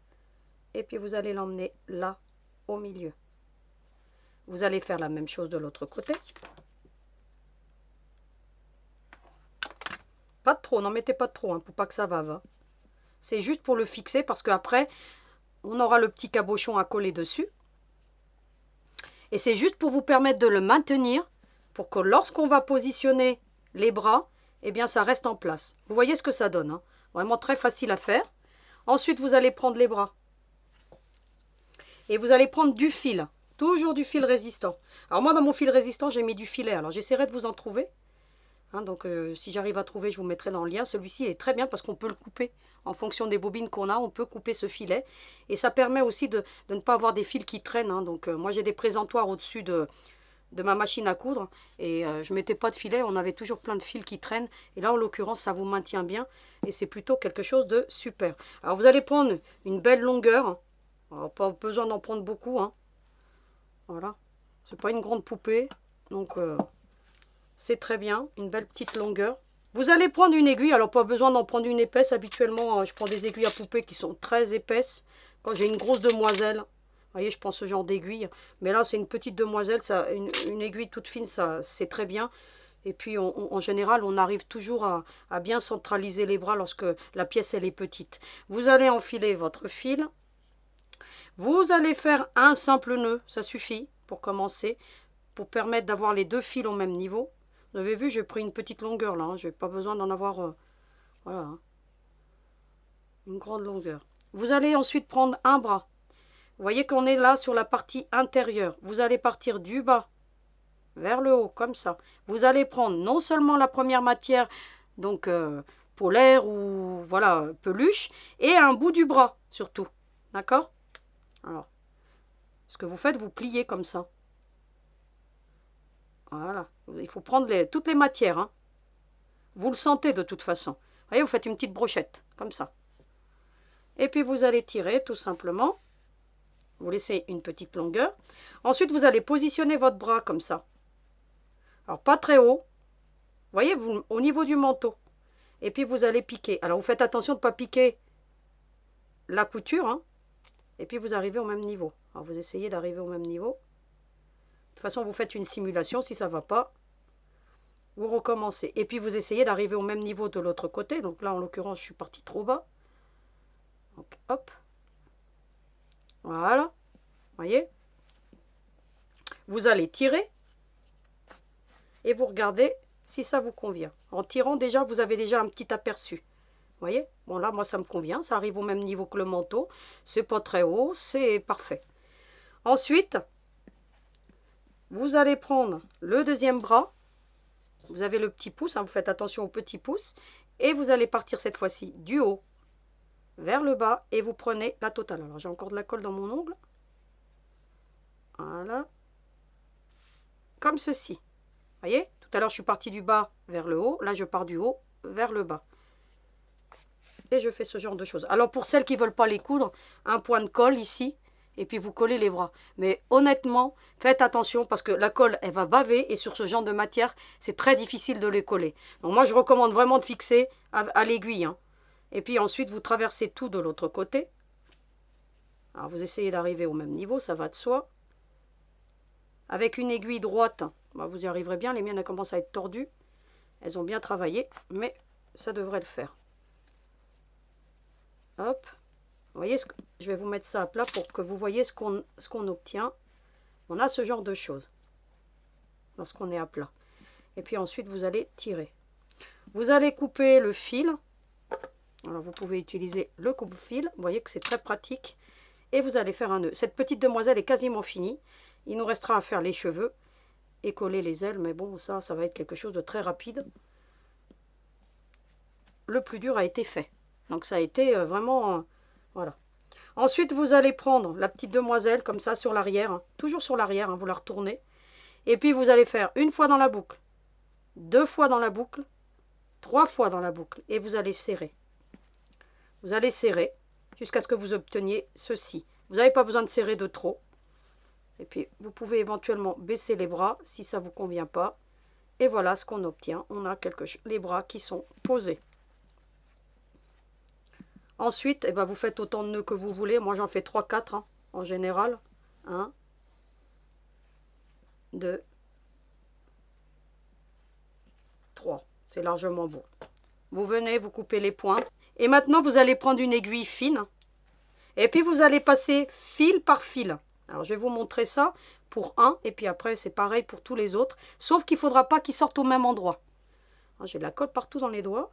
Et puis vous allez l'emmener là, au milieu. Vous allez faire la même chose de l'autre côté. Pas de trop, n'en mettez pas de trop, hein, pour pas que ça vave. Hein. C'est juste pour le fixer parce qu'après, on aura le petit cabochon à coller dessus. Et c'est juste pour vous permettre de le maintenir, pour que lorsqu'on va positionner les bras, eh bien ça reste en place. Vous voyez ce que ça donne, hein. Vraiment très facile à faire. Ensuite, vous allez prendre les bras. Et vous allez prendre du fil, toujours du fil résistant. Alors moi, dans mon fil résistant, j'ai mis du filet. Alors j'essaierai de vous en trouver. Hein, donc si j'arrive à trouver, je vous mettrai dans le lien. Celui-ci est très bien parce qu'on peut le couper. En fonction des bobines qu'on a, on peut couper ce filet. Et ça permet aussi de ne pas avoir des fils qui traînent. Hein. Donc moi j'ai des présentoirs au-dessus de ma machine à coudre. Et je ne mettais pas de filet, on avait toujours plein de fils qui traînent. Et là en l'occurrence, ça vous maintient bien. Et c'est plutôt quelque chose de super. Alors vous allez prendre une belle longueur. Alors, pas besoin d'en prendre beaucoup. Hein. Voilà. C'est pas une grande poupée. Donc... c'est très bien, une belle petite longueur. Vous allez prendre une aiguille, alors pas besoin d'en prendre une épaisse. Habituellement, je prends des aiguilles à poupée qui sont très épaisses. Quand j'ai une grosse demoiselle, vous voyez, je prends ce genre d'aiguille. Mais là, c'est une petite demoiselle, ça, une aiguille toute fine, ça c'est très bien. Et puis, en général, on arrive toujours à bien centraliser les bras lorsque la pièce, elle est petite. Vous allez enfiler votre fil. Vous allez faire un simple nœud, ça suffit pour commencer, pour permettre d'avoir les deux fils au même niveau. Vous avez vu, j'ai pris une petite longueur là, hein, je n'ai pas besoin d'en avoir, voilà, hein, une grande longueur. Vous allez ensuite prendre un bras. Vous voyez qu'on est là sur la partie intérieure. Vous allez partir du bas vers le haut, comme ça. Vous allez prendre non seulement la première matière, donc polaire ou voilà, peluche, et un bout du bras surtout. D'accord? Alors, ce que vous faites, vous pliez comme ça. Voilà. Il faut prendre toutes les matières. Hein. Vous le sentez de toute façon. Vous voyez, vous faites une petite brochette, comme ça. Et puis vous allez tirer tout simplement. Vous laissez une petite longueur. Ensuite, vous allez positionner votre bras comme ça. Alors, pas très haut. Vous voyez, au niveau du manteau. Et puis, vous allez piquer. Alors, vous faites attention de ne pas piquer la couture. Hein. Et puis, vous arrivez au même niveau. Alors, vous essayez d'arriver au même niveau. De toute façon, vous faites une simulation. Si ça ne va pas, vous recommencez. Et puis, vous essayez d'arriver au même niveau de l'autre côté. Donc là, en l'occurrence, je suis partie trop bas. Donc, hop. Voilà. Voyez? Vous allez tirer. Et vous regardez si ça vous convient. En tirant déjà, vous avez déjà un petit aperçu. Vous voyez? Bon là, moi ça me convient. Ça arrive au même niveau que le manteau. C'est pas très haut. C'est parfait. Ensuite, vous allez prendre le deuxième bras. Vous avez le petit pouce. Hein, vous faites attention au petit pouce. Et vous allez partir cette fois-ci du haut vers le bas. Et vous prenez la totale. Alors j'ai encore de la colle dans mon ongle. Voilà. Comme ceci. Voyez? Tout à l'heure, je suis partie du bas vers le haut. Là, je pars du haut vers le bas. Et je fais ce genre de choses. Alors, pour celles qui ne veulent pas les coudre, un point de colle ici. Et puis, vous collez les bras. Mais honnêtement, faites attention parce que la colle, elle va baver. Et sur ce genre de matière, c'est très difficile de les coller. Donc, moi, je recommande vraiment de fixer à l'aiguille. Hein. Et puis, ensuite, vous traversez tout de l'autre côté. Alors, vous essayez d'arriver au même niveau. Ça va de soi. Avec une aiguille droite, bah, vous y arriverez bien. Les miennes, elles commencent à être tordues. Elles ont bien travaillé, mais ça devrait le faire. Hop. Vous voyez, je vais vous mettre ça à plat pour que vous voyez ce qu'on obtient. On a ce genre de choses lorsqu'on est à plat. Et puis ensuite, vous allez tirer. Vous allez couper le fil. Alors, vous pouvez utiliser le coupe-fil. Vous voyez que c'est très pratique. Et vous allez faire un nœud. Cette petite demoiselle est quasiment finie. Il nous restera à faire les cheveux et coller les ailes, mais bon, ça va être quelque chose de très rapide. Le plus dur a été fait. Donc ça a été vraiment... voilà. Ensuite, vous allez prendre la petite demoiselle comme ça sur l'arrière, hein, toujours sur l'arrière, hein, vous la retournez. Et puis vous allez faire une fois dans la boucle, 2 fois dans la boucle, 3 fois dans la boucle. Et vous allez serrer. Vous allez serrer jusqu'à ce que vous obteniez ceci. Vous n'avez pas besoin de serrer de trop. Et puis, vous pouvez éventuellement baisser les bras si ça ne vous convient pas. Et voilà ce qu'on obtient. On a les bras qui sont posés. Ensuite, eh ben, vous faites autant de nœuds que vous voulez. Moi, j'en fais 3-4 hein, en général. 1, 2, 3. C'est largement bon. Vous venez, vous coupez les pointes. Et maintenant, vous allez prendre une aiguille fine. Et puis, vous allez passer fil par fil. Alors, je vais vous montrer ça pour un. Et puis après, c'est pareil pour tous les autres. Sauf qu'il ne faudra pas qu'ils sortent au même endroit. J'ai de la colle partout dans les doigts.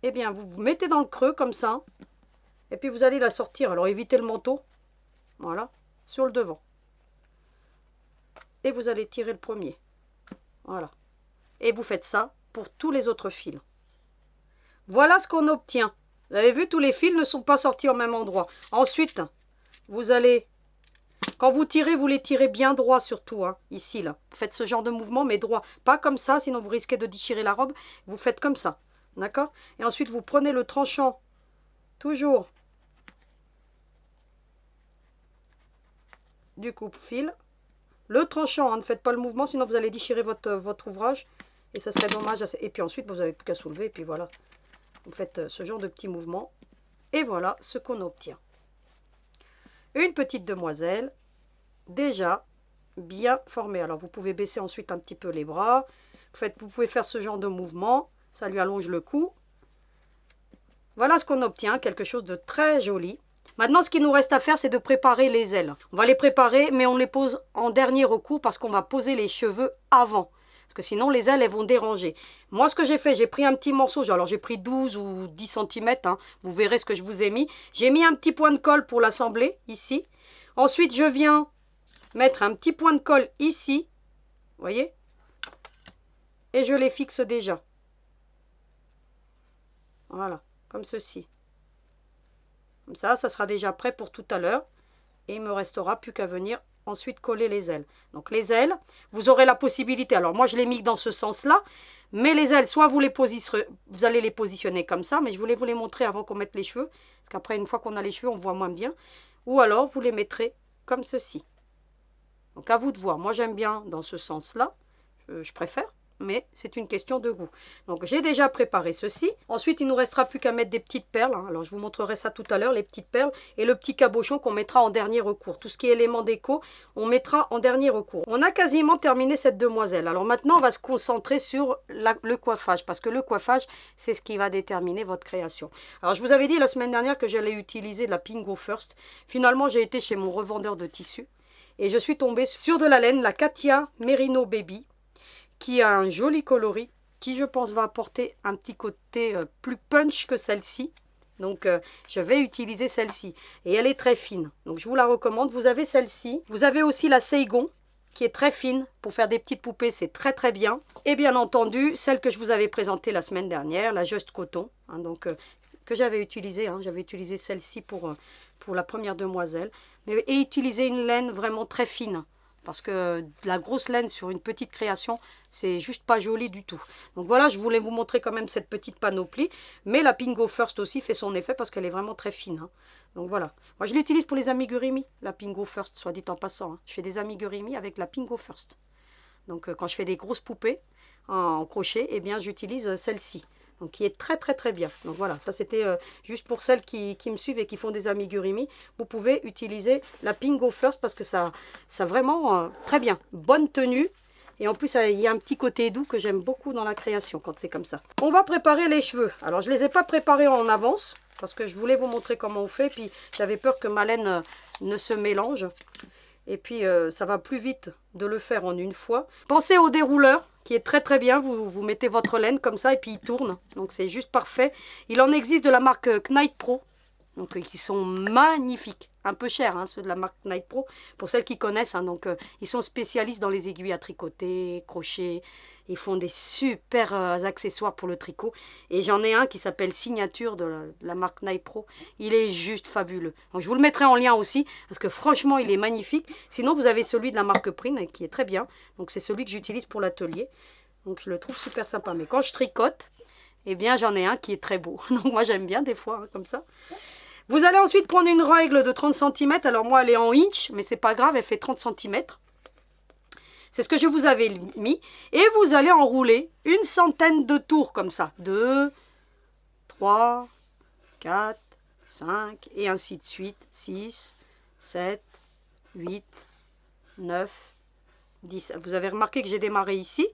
Eh bien, vous vous mettez dans le creux comme ça. Et puis, vous allez la sortir. Alors, évitez le manteau. Voilà. Sur le devant. Et vous allez tirer le premier. Voilà. Et vous faites ça pour tous les autres fils. Voilà ce qu'on obtient. Vous avez vu, tous les fils ne sont pas sortis au même endroit. Ensuite, vous allez... Quand vous tirez, vous les tirez bien droit surtout, hein, ici, là. Vous faites ce genre de mouvement, mais droit. Pas comme ça, sinon vous risquez de déchirer la robe. Vous faites comme ça, d'accord? Et ensuite, vous prenez le tranchant, toujours, du coupe-fil. Le tranchant, hein, ne faites pas le mouvement, sinon vous allez déchirer votre ouvrage. Et ça serait dommage. Et puis ensuite, vous n'avez plus qu'à soulever, et puis voilà. Vous faites ce genre de petits mouvements. Et voilà ce qu'on obtient. Une petite demoiselle, déjà bien formée. Alors, vous pouvez baisser ensuite un petit peu les bras. Vous pouvez faire ce genre de mouvement. Ça lui allonge le cou. Voilà ce qu'on obtient, quelque chose de très joli. Maintenant, ce qu'il nous reste à faire, c'est de préparer les ailes. On va les préparer, mais on les pose en dernier recours parce qu'on va poser les cheveux avant. Parce que sinon, les ailes, elles vont déranger. Moi, ce que j'ai fait, j'ai pris un petit morceau. Alors, j'ai pris 12 ou 10 cm. Hein, vous verrez ce que je vous ai mis. J'ai mis un petit point de colle pour l'assembler, ici. Ensuite, je viens mettre un petit point de colle ici. Vous voyez? Et je les fixe déjà. Voilà, comme ceci. Comme ça sera déjà prêt pour tout à l'heure. Et il ne me restera plus qu'à venir ensuite coller les ailes. Donc les ailes, vous aurez la possibilité. Alors moi, je l'ai mis dans ce sens-là. Mais les ailes, soit vous allez les positionner comme ça. Mais je voulais vous les montrer avant qu'on mette les cheveux. Parce qu'après, une fois qu'on a les cheveux, on voit moins bien. Ou alors, vous les mettrez comme ceci. Donc à vous de voir. Moi, j'aime bien dans ce sens-là. Je préfère. Mais c'est une question de goût. Donc j'ai déjà préparé ceci. Ensuite, il ne nous restera plus qu'à mettre des petites perles. Hein. Alors je vous montrerai ça tout à l'heure, les petites perles. Et le petit cabochon qu'on mettra en dernier recours. Tout ce qui est élément déco, on mettra en dernier recours. On a quasiment terminé cette demoiselle. Alors maintenant, on va se concentrer sur le coiffage. Parce que le coiffage, c'est ce qui va déterminer votre création. Alors je vous avais dit la semaine dernière que j'allais utiliser de la Pingo First. Finalement, j'ai été chez mon revendeur de tissus. Et je suis tombée sur de la laine, la Katia Merino Baby, qui a un joli coloris, qui je pense va apporter un petit côté plus punch que celle-ci. Donc je vais utiliser celle-ci. Et elle est très fine. Donc je vous la recommande. Vous avez celle-ci. Vous avez aussi la Seigon, qui est très fine. Pour faire des petites poupées, c'est très très bien. Et bien entendu, celle que je vous avais présentée la semaine dernière, la Just Coton. Hein, donc que j'avais utilisée. Hein, j'avais utilisé celle-ci pour la première demoiselle. Et utiliser une laine vraiment très fine. Parce que de la grosse laine sur une petite création, c'est juste pas joli du tout. Donc voilà, je voulais vous montrer quand même cette petite panoplie. Mais la Pingo First aussi fait son effet parce qu'elle est vraiment très fine. Hein. Donc voilà. Moi, je l'utilise pour les amigurumi, la Pingo First, soit dit en passant. Hein. Je fais des amigurumi avec la Pingo First. Donc quand je fais des grosses poupées en crochet, eh bien j'utilise celle-ci. Donc qui est très très très bien. Donc voilà, ça c'était juste pour celles qui me suivent et qui font des amigurumi. Vous pouvez utiliser la Pingo First parce que ça vraiment très bien. Bonne tenue. Et en plus, il y a un petit côté doux que j'aime beaucoup dans la création quand c'est comme ça. On va préparer les cheveux. Alors je ne les ai pas préparés en avance parce que je voulais vous montrer comment on fait. Puis j'avais peur que ma laine ne se mélange. Et puis ça va plus vite de le faire en une fois. Pensez au dérouleur qui est très très bien. Vous mettez votre laine comme ça et puis il tourne. Donc c'est juste parfait. Il en existe de la marque Knight Pro. Donc qui sont magnifiques. Un peu chers hein, ceux de la marque Knight Pro. Pour celles qui connaissent. Hein, donc ils sont spécialistes dans les aiguilles à tricoter, crochet. Ils font des super accessoires pour le tricot. Et j'en ai un qui s'appelle Signature de la marque Knight Pro. Il est juste fabuleux. Donc je vous le mettrai en lien aussi. Parce que franchement il est magnifique. Sinon vous avez celui de la marque Prine qui est très bien. Donc c'est celui que j'utilise pour l'atelier. Donc je le trouve super sympa. Mais quand je tricote, eh bien j'en ai un qui est très beau. Donc moi j'aime bien des fois hein, comme ça. Vous allez ensuite prendre une règle de 30 cm. Alors moi elle est en inch, mais c'est pas grave, elle fait 30 cm. C'est ce que je vous avais mis. Et vous allez enrouler une centaine de tours comme ça. 2, 3, 4, 5 et ainsi de suite. 6, 7, 8, 9, 10. Vous avez remarqué que j'ai démarré ici.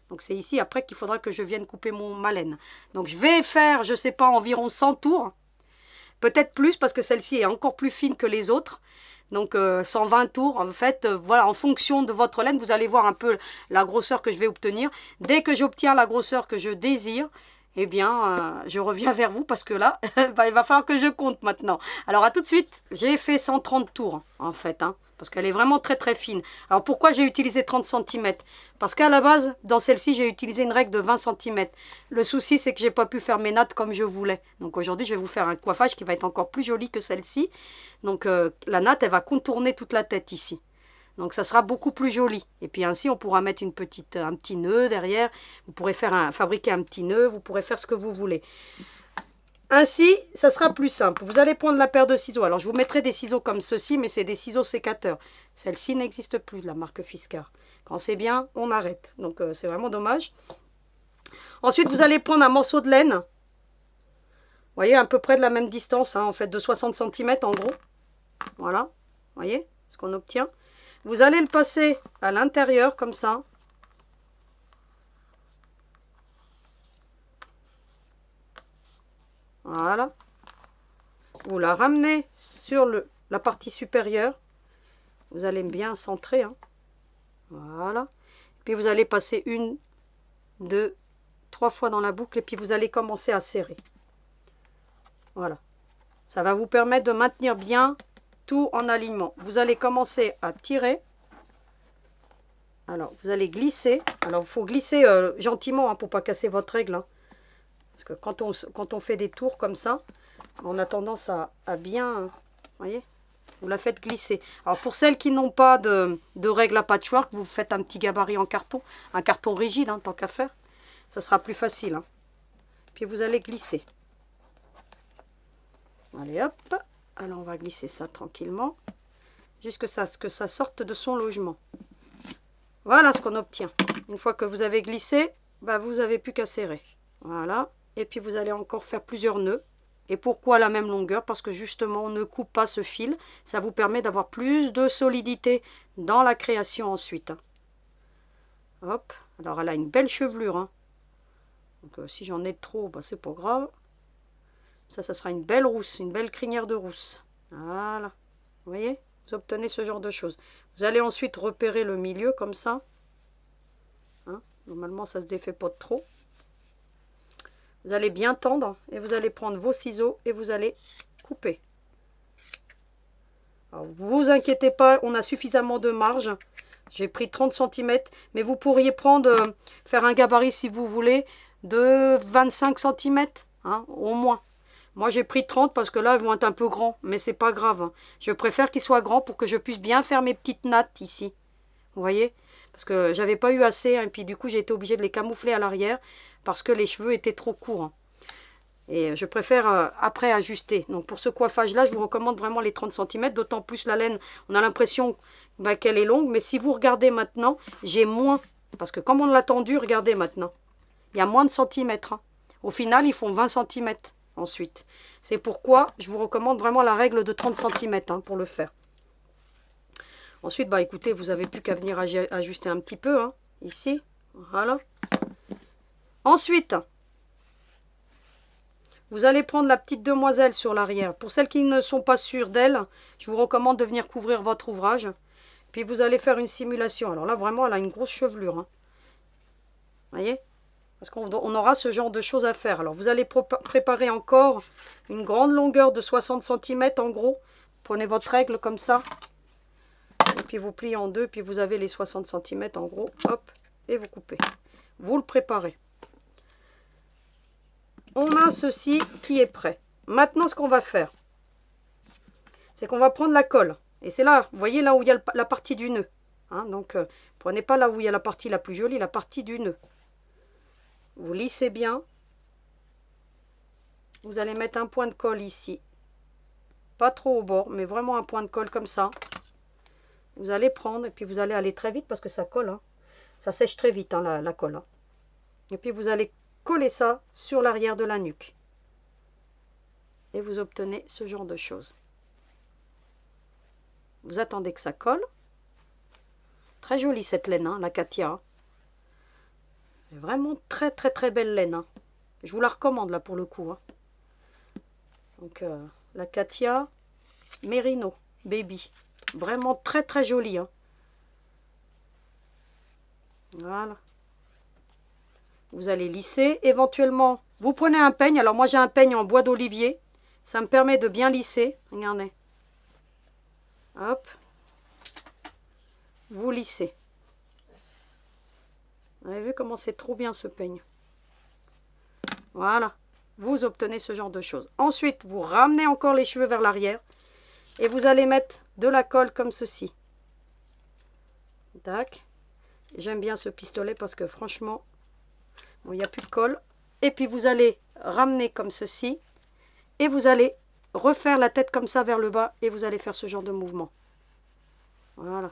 Donc c'est ici après qu'il faudra que je vienne couper ma laine. Donc je vais faire, je ne sais pas, environ 100 tours. Peut-être plus parce que celle-ci est encore plus fine que les autres. Donc 120 tours, en fait, voilà, en fonction de votre laine, vous allez voir un peu la grosseur que je vais obtenir. Dès que j'obtiens la grosseur que je désire, eh bien, je reviens vers vous parce que là, il va falloir que je compte maintenant. Alors à tout de suite, j'ai fait 130 tours en fait, hein, parce qu'elle est vraiment très très fine. Alors pourquoi j'ai utilisé 30 cm? Parce qu'à la base, dans celle-ci, j'ai utilisé une règle de 20 cm. Le souci, c'est que j'ai pas pu faire mes nattes comme je voulais. Donc aujourd'hui, je vais vous faire un coiffage qui va être encore plus joli que celle-ci. Donc la natte, elle va contourner toute la tête ici. Donc ça sera beaucoup plus joli. Et puis ainsi, on pourra mettre un petit nœud derrière. Vous pourrez fabriquer un petit nœud. Vous pourrez faire ce que vous voulez. Ainsi, ça sera plus simple. Vous allez prendre la paire de ciseaux. Alors, je vous mettrai des ciseaux comme ceci, mais c'est des ciseaux sécateurs. Celle-ci n'existe plus, de la marque Fiskars. Quand c'est bien, on arrête. Donc, c'est vraiment dommage. Ensuite, vous allez prendre un morceau de laine. Vous voyez, à peu près de la même distance, hein, en fait, de 60 cm en gros. Voilà. Vous voyez ce qu'on obtient. Vous allez le passer à l'intérieur, comme ça. Voilà. vous la ramenez sur la partie supérieure. Vous allez bien centrer, hein. Voilà. Puis vous allez passer 1, 2, 3 fois dans la boucle et puis vous allez commencer à serrer. Voilà. Ça va vous permettre de maintenir bien tout en alignement. Vous allez commencer à tirer. Alors, vous allez glisser. Alors, il faut glisser gentiment, hein, pour ne pas casser votre règle, hein. Parce que quand on fait des tours comme ça, on a tendance à bien... voyez, vous la faites glisser. Alors, pour celles qui n'ont pas de règle à patchwork, vous faites un petit gabarit en carton. Un carton rigide, hein, tant qu'à faire. Ça sera plus facile, hein. Puis, vous allez glisser. Allez, hop. Alors, on va glisser ça tranquillement. Jusqu'à ce que ça sorte de son logement. Voilà ce qu'on obtient. Une fois que vous avez glissé, bah, vous n'avez plus qu'à serrer. Voilà. Et puis, vous allez encore faire plusieurs nœuds. Et pourquoi la même longueur? Parce que justement, on ne coupe pas ce fil. Ça vous permet d'avoir plus de solidité dans la création ensuite. Hop. Alors, elle a une belle chevelure, hein. Donc, si j'en ai trop, bah, c'est pas grave. Ça sera une belle rousse, une belle crinière de rousse. Voilà. Vous voyez? Vous obtenez ce genre de choses. Vous allez ensuite repérer le milieu comme ça. Hein? Normalement, ça ne se défait pas de trop. Vous allez bien tendre et vous allez prendre vos ciseaux et vous allez couper. Alors, vous inquiétez pas, on a suffisamment de marge. J'ai pris 30 cm, mais vous pourriez faire un gabarit si vous voulez de 25 cm, hein, au moins. Moi, j'ai pris 30 parce que là, ils vont être un peu grands, mais c'est pas grave, hein. Je préfère qu'ils soient grands pour que je puisse bien faire mes petites nattes ici. Vous voyez? Parce que j'avais pas eu assez, hein, et puis du coup, j'ai été obligée de les camoufler à l'arrière parce que les cheveux étaient trop courts, hein. Et je préfère après ajuster. Donc, pour ce coiffage-là, je vous recommande vraiment les 30 cm, d'autant plus la laine, on a l'impression qu'elle est longue, mais si vous regardez maintenant, j'ai moins. Parce que comme on l'a tendu, regardez maintenant. Il y a moins de centimètres, hein. Au final, ils font 20 cm. Ensuite, c'est pourquoi je vous recommande vraiment la règle de 30 cm, hein, pour le faire. Ensuite, bah écoutez, vous n'avez plus qu'à venir ajuster un petit peu, hein, ici. Voilà. Ensuite, vous allez prendre la petite demoiselle sur l'arrière. Pour celles qui ne sont pas sûres d'elle, je vous recommande de venir couvrir votre ouvrage. Puis vous allez faire une simulation. Alors là, vraiment, elle a une grosse chevelure, hein. Vous voyez? Parce qu'on aura ce genre de choses à faire. Alors, vous allez préparer encore une grande longueur de 60 cm en gros. Prenez votre règle comme ça. Et puis, vous pliez en deux. Puis, vous avez les 60 cm en gros. Hop. Et vous coupez. Vous le préparez. On a ceci qui est prêt. Maintenant, ce qu'on va faire, c'est qu'on va prendre la colle. Et c'est là, vous voyez, là où il y a la partie du nœud. Hein, donc, prenez pas là où il y a la partie la plus jolie, la partie du nœud. Vous lissez bien. Vous allez mettre un point de colle ici. Pas trop au bord, mais vraiment un point de colle comme ça. Vous allez prendre et puis vous allez aller très vite parce que ça colle, hein. Ça sèche très vite, hein, la colle, hein. Et puis vous allez coller ça sur l'arrière de la nuque. Et vous obtenez ce genre de choses. Vous attendez que ça colle. Très jolie cette laine, hein, la Katia. Vraiment très très très belle laine, hein. Je vous la recommande là pour le coup, hein. Donc la Katia Merino Baby. Vraiment très très jolie, hein. Voilà. Vous allez lisser. Éventuellement, vous prenez un peigne. Alors moi j'ai un peigne en bois d'olivier. Ça me permet de bien lisser. Regardez. Hop. Vous lissez. Vous avez vu comment c'est trop bien ce peigne. Voilà. Vous obtenez ce genre de choses. Ensuite, vous ramenez encore les cheveux vers l'arrière. Et vous allez mettre de la colle comme ceci. Tac. J'aime bien ce pistolet parce que franchement, bon, il n'y a plus de colle. Et puis vous allez ramener comme ceci. Et vous allez refaire la tête comme ça vers le bas. Et vous allez faire ce genre de mouvement. Voilà.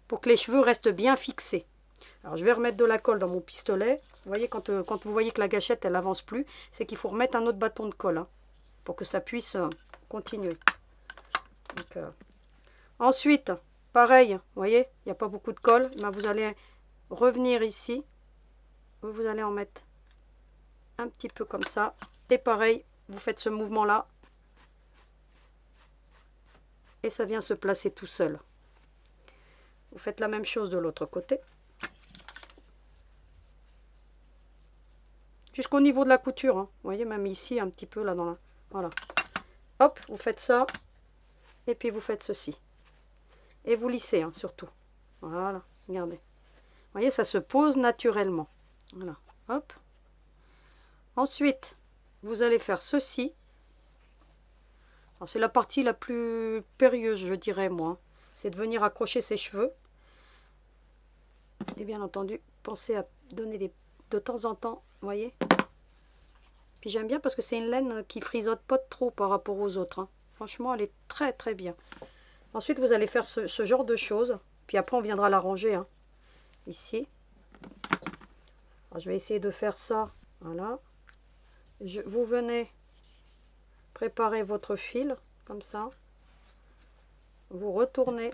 Pour que les cheveux restent bien fixés. Alors je vais remettre de la colle dans mon pistolet. Vous voyez, quand vous voyez que la gâchette elle avance plus, c'est qu'il faut remettre un autre bâton de colle, hein, pour que ça puisse continuer. Donc, ensuite, pareil, vous voyez, il n'y a pas beaucoup de colle. Ben, vous allez revenir ici. Vous allez en mettre un petit peu comme ça. Et pareil, vous faites ce mouvement-là. Et ça vient se placer tout seul. Vous faites la même chose de l'autre côté. Jusqu'au niveau de la couture. Hein. Vous voyez, même ici, un petit peu là dans la... Voilà. Hop, vous faites ça. Et puis vous faites ceci. Et vous lissez, hein, surtout. Voilà, regardez. Vous voyez, ça se pose naturellement. Voilà, hop. Ensuite, vous allez faire ceci. C'est la partie la plus périlleuse, je dirais, moi. C'est de venir accrocher ses cheveux. Et bien entendu, pensez à donner de temps en temps, vous voyez. Puis j'aime bien parce que c'est une laine qui frisote pas trop par rapport aux autres. Hein. Franchement, elle est très très bien. Ensuite, vous allez faire ce genre de choses. Puis après, on viendra l'arranger. Hein. Ici. Alors, je vais essayer de faire ça. Voilà. Vous venez préparer votre fil, comme ça. Vous retournez.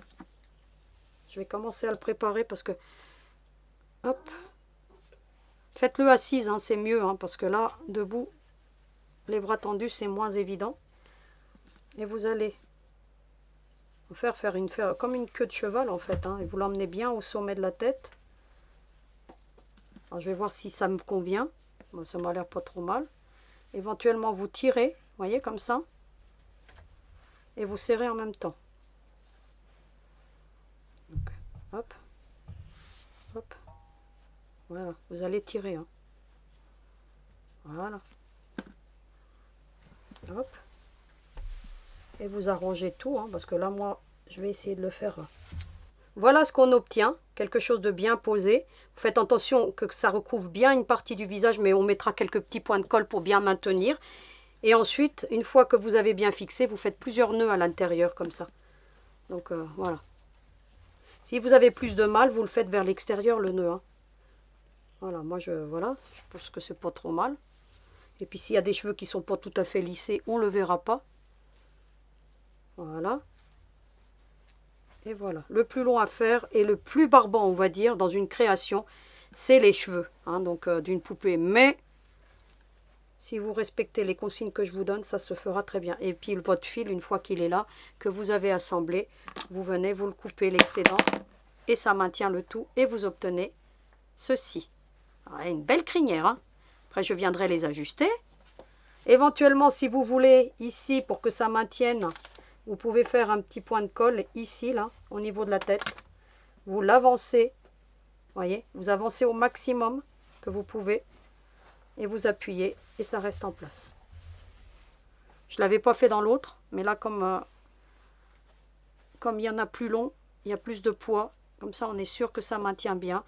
Je vais commencer à le préparer parce que... Hop. Faites-le assise, hein, c'est mieux. Hein, parce que là, debout, les bras tendus, c'est moins évident. Et vous allez faire comme une queue de cheval, en fait. Hein, et vous l'emmenez bien au sommet de la tête. Alors, je vais voir si ça me convient. Bon, ça m'a l'air pas trop mal. Éventuellement, vous tirez, vous voyez, comme ça. Et vous serrez en même temps. Donc, hop. Hop. Voilà, vous allez tirer. Hein. Voilà. Hop. Et vous arrangez tout, hein, parce que là, moi, je vais essayer de le faire. Voilà ce qu'on obtient, quelque chose de bien posé. Vous faites attention que ça recouvre bien une partie du visage, mais on mettra quelques petits points de colle pour bien maintenir. Et ensuite, une fois que vous avez bien fixé, vous faites plusieurs nœuds à l'intérieur, comme ça. Donc, voilà. Si vous avez plus de mal, vous le faites vers l'extérieur, le nœud. Hein. Voilà, moi, je pense que c'est pas trop mal. Et puis, s'il y a des cheveux qui sont pas tout à fait lissés, on le verra pas. Voilà. Et voilà. Le plus long à faire et le plus barbant, on va dire, dans une création, c'est les cheveux, hein, donc d'une poupée. Mais, si vous respectez les consignes que je vous donne, ça se fera très bien. Et puis, votre fil, une fois qu'il est là, que vous avez assemblé, vous venez, vous le coupez l'excédent. Et ça maintient le tout. Et vous obtenez ceci. Alors, une belle crinière. Hein. Après, je viendrai les ajuster. Éventuellement, si vous voulez, ici, pour que ça maintienne, vous pouvez faire un petit point de colle ici, là, au niveau de la tête. Vous l'avancez, voyez, vous avancez au maximum que vous pouvez. Et vous appuyez, et ça reste en place. Je ne l'avais pas fait dans l'autre, mais là, comme il y en a plus long, il y a plus de poids. Comme ça, on est sûr que ça maintient bien.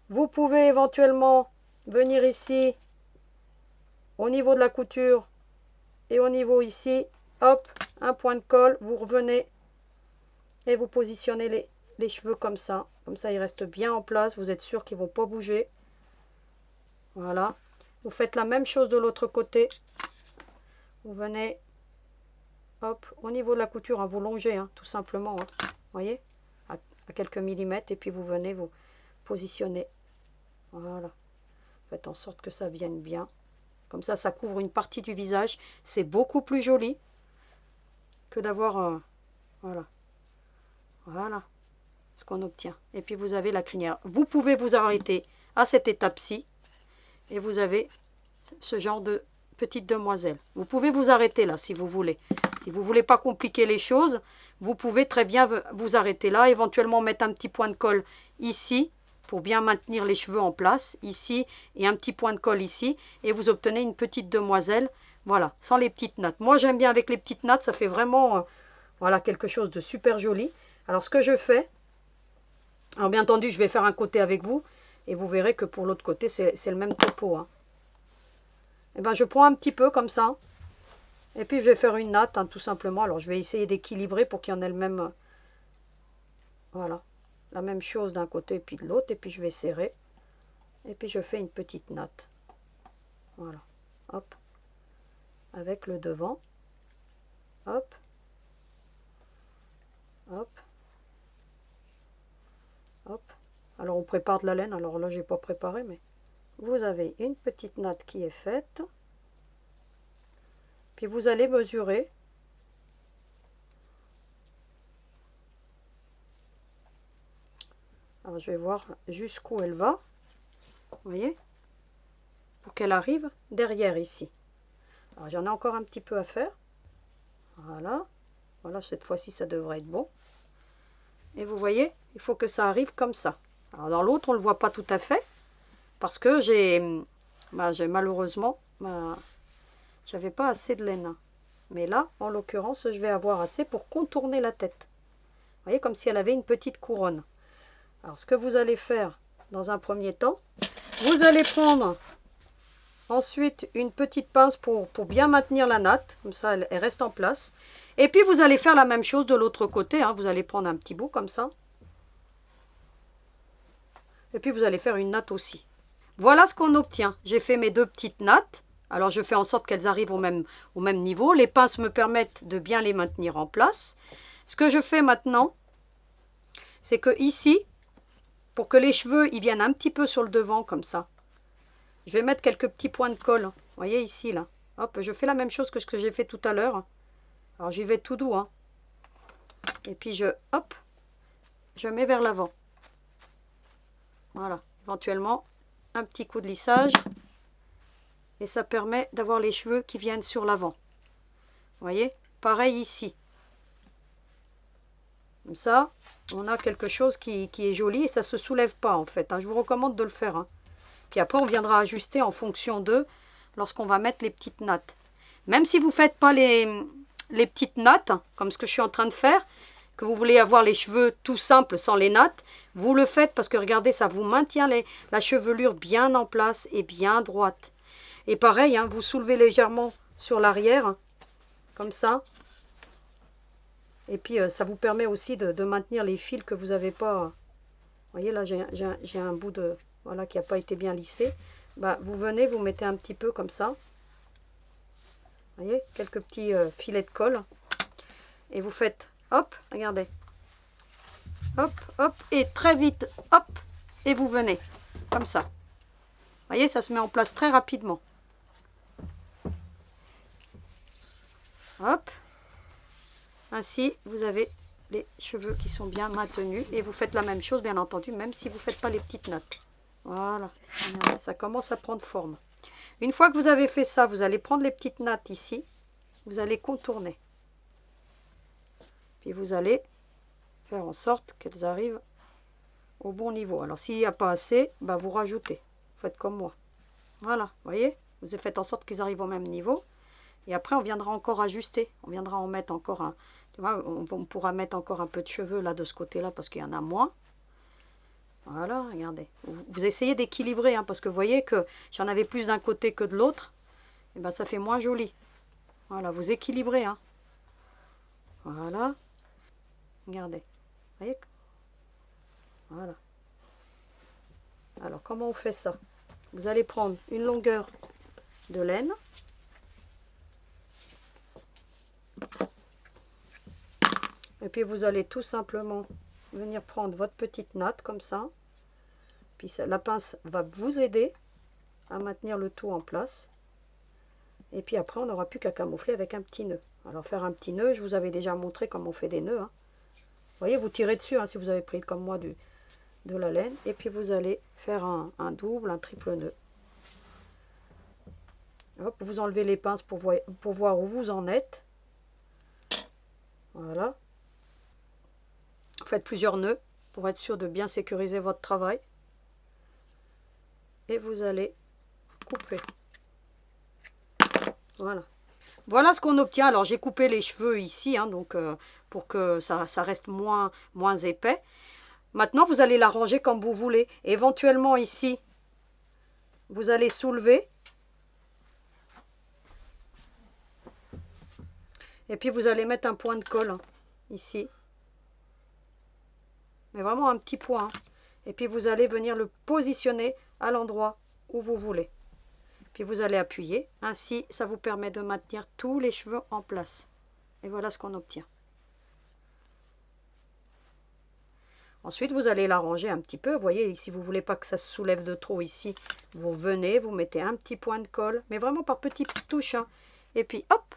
Vous pouvez éventuellement venir ici, au niveau de la couture, et au niveau ici, hop, un point de colle, vous revenez, et vous positionnez les cheveux comme ça. Comme ça, ils restent bien en place, vous êtes sûr qu'ils ne vont pas bouger. Voilà. Vous faites la même chose de l'autre côté. Vous venez, hop, au niveau de la couture, hein, vous longez, hein, tout simplement. Hein, voyez, à quelques millimètres, et puis vous venez vous positionner. Voilà. Faites en sorte que ça vienne bien. Comme ça couvre une partie du visage. C'est beaucoup plus joli que d'avoir... voilà. Voilà ce qu'on obtient. Et puis vous avez la crinière. Vous pouvez vous arrêter à cette étape-ci. Et vous avez ce genre de petite demoiselle. Vous pouvez vous arrêter là si vous voulez. Si vous ne voulez pas compliquer les choses, vous pouvez très bien vous arrêter là. Éventuellement mettre un petit point de colle ici pour bien maintenir les cheveux en place, ici, et un petit point de colle ici, et vous obtenez une petite demoiselle, voilà, sans les petites nattes. Moi, j'aime bien avec les petites nattes, ça fait vraiment, voilà, quelque chose de super joli. Alors, ce que je fais, alors bien entendu, je vais faire un côté avec vous, et vous verrez que pour l'autre côté, c'est le même topo. Hein. Et ben, je prends un petit peu comme ça, et puis je vais faire une natte, hein, tout simplement. Alors, je vais essayer d'équilibrer pour qu'il y en ait le même, voilà. La même chose d'un côté et puis de l'autre. Et puis je vais serrer. Et puis je fais une petite natte. Voilà. Hop. Avec le devant. Hop. Hop. Hop. Alors on prépare de la laine. Alors là, j'ai pas préparé, mais vous avez une petite natte qui est faite. Puis vous allez mesurer. Alors je vais voir jusqu'où elle va. Vous voyez? Pour qu'elle arrive derrière ici. Alors j'en ai encore un petit peu à faire. Voilà. Voilà, cette fois-ci ça devrait être bon. Et vous voyez, il faut que ça arrive comme ça. Alors dans l'autre, on ne le voit pas tout à fait. Parce que j'ai malheureusement, j'avais pas assez de laine. Mais là, en l'occurrence, je vais avoir assez pour contourner la tête. Vous voyez, comme si elle avait une petite couronne. Alors ce que vous allez faire dans un premier temps, vous allez prendre ensuite une petite pince pour bien maintenir la natte. Comme ça, elle reste en place. Et puis vous allez faire la même chose de l'autre côté. Vous allez prendre un petit bout comme ça. Et puis vous allez faire une natte aussi. Voilà ce qu'on obtient. J'ai fait mes deux petites nattes. Alors je fais en sorte qu'elles arrivent au même niveau. Les pinces me permettent de bien les maintenir en place. Ce que je fais maintenant, c'est que ici, pour que les cheveux ils viennent un petit peu sur le devant comme ça, je vais mettre quelques petits points de colle. Vous voyez ici là. Hop, je fais la même chose que ce que j'ai fait tout à l'heure. Alors j'y vais tout doux. Et puis je mets vers l'avant. Voilà. Éventuellement, un petit coup de lissage. Et ça permet d'avoir les cheveux qui viennent sur l'avant. Vous voyez? Pareil ici. Comme ça, on a quelque chose qui est joli et ça ne se soulève pas en fait. Je vous recommande de le faire. Puis après, on viendra ajuster en fonction d'eux lorsqu'on va mettre les petites nattes. Même si vous ne faites pas les petites nattes, comme ce que je suis en train de faire, que vous voulez avoir les cheveux tout simples sans les nattes, vous le faites parce que regardez, ça vous maintient la chevelure bien en place et bien droite. Et pareil, vous soulevez légèrement sur l'arrière, comme ça. Et puis ça vous permet aussi de maintenir les fils que vous n'avez pas. Vous voyez là, j'ai un bout de voilà qui n'a pas été bien lissé. Vous venez, vous mettez un petit peu comme ça. Vous voyez, quelques petits filets de colle. Et vous faites hop, regardez. Hop, hop, et très vite, hop, et vous venez. Comme ça. Vous voyez, ça se met en place très rapidement. Hop. Ainsi, vous avez les cheveux qui sont bien maintenus. Et vous faites la même chose, bien entendu, même si vous ne faites pas les petites nattes. Voilà. Ça commence à prendre forme. Une fois que vous avez fait ça, vous allez prendre les petites nattes ici. Vous allez contourner. Puis vous allez faire en sorte qu'elles arrivent au bon niveau. Alors, s'il n'y a pas assez, vous rajoutez. Faites comme moi. Voilà, vous voyez? Vous faites en sorte qu'ils arrivent au même niveau. Et après, on viendra encore ajuster. On viendra en mettre encore un... Tu vois, on pourra mettre encore un peu de cheveux là de ce côté-là parce qu'il y en a moins. Voilà, regardez. Vous essayez d'équilibrer parce que vous voyez que j'en avais plus d'un côté que de l'autre. Et ça fait moins joli. Voilà, vous équilibrez. Voilà. Regardez. Vous voyez? Voilà. Alors, comment on fait ça? Vous allez prendre une longueur de laine. Et puis vous allez tout simplement venir prendre votre petite natte comme ça. Puis la pince va vous aider à maintenir le tout en place. Et puis après, on n'aura plus qu'à camoufler avec un petit nœud. Alors faire un petit nœud, je vous avais déjà montré comment on fait des nœuds. Vous voyez, vous tirez dessus si vous avez pris comme moi de la laine. Et puis vous allez faire un double, un triple nœud. Hop, vous enlevez les pinces pour voir où vous en êtes. Voilà. Vous faites plusieurs nœuds pour être sûr de bien sécuriser votre travail. Et vous allez couper. Voilà. Voilà ce qu'on obtient. Alors j'ai coupé les cheveux ici, donc pour que ça reste moins épais. Maintenant, vous allez l'arranger comme vous voulez. Éventuellement ici, vous allez soulever. Et puis vous allez mettre un point de colle ici. Mais vraiment un petit point. Et puis vous allez venir le positionner à l'endroit où vous voulez. Puis vous allez appuyer. Ainsi, ça vous permet de maintenir tous les cheveux en place. Et voilà ce qu'on obtient. Ensuite, vous allez l'arranger un petit peu. Vous voyez, si vous ne voulez pas que ça se soulève de trop ici, vous venez, vous mettez un petit point de colle, mais vraiment par petites touches. Hein. Et puis, hop.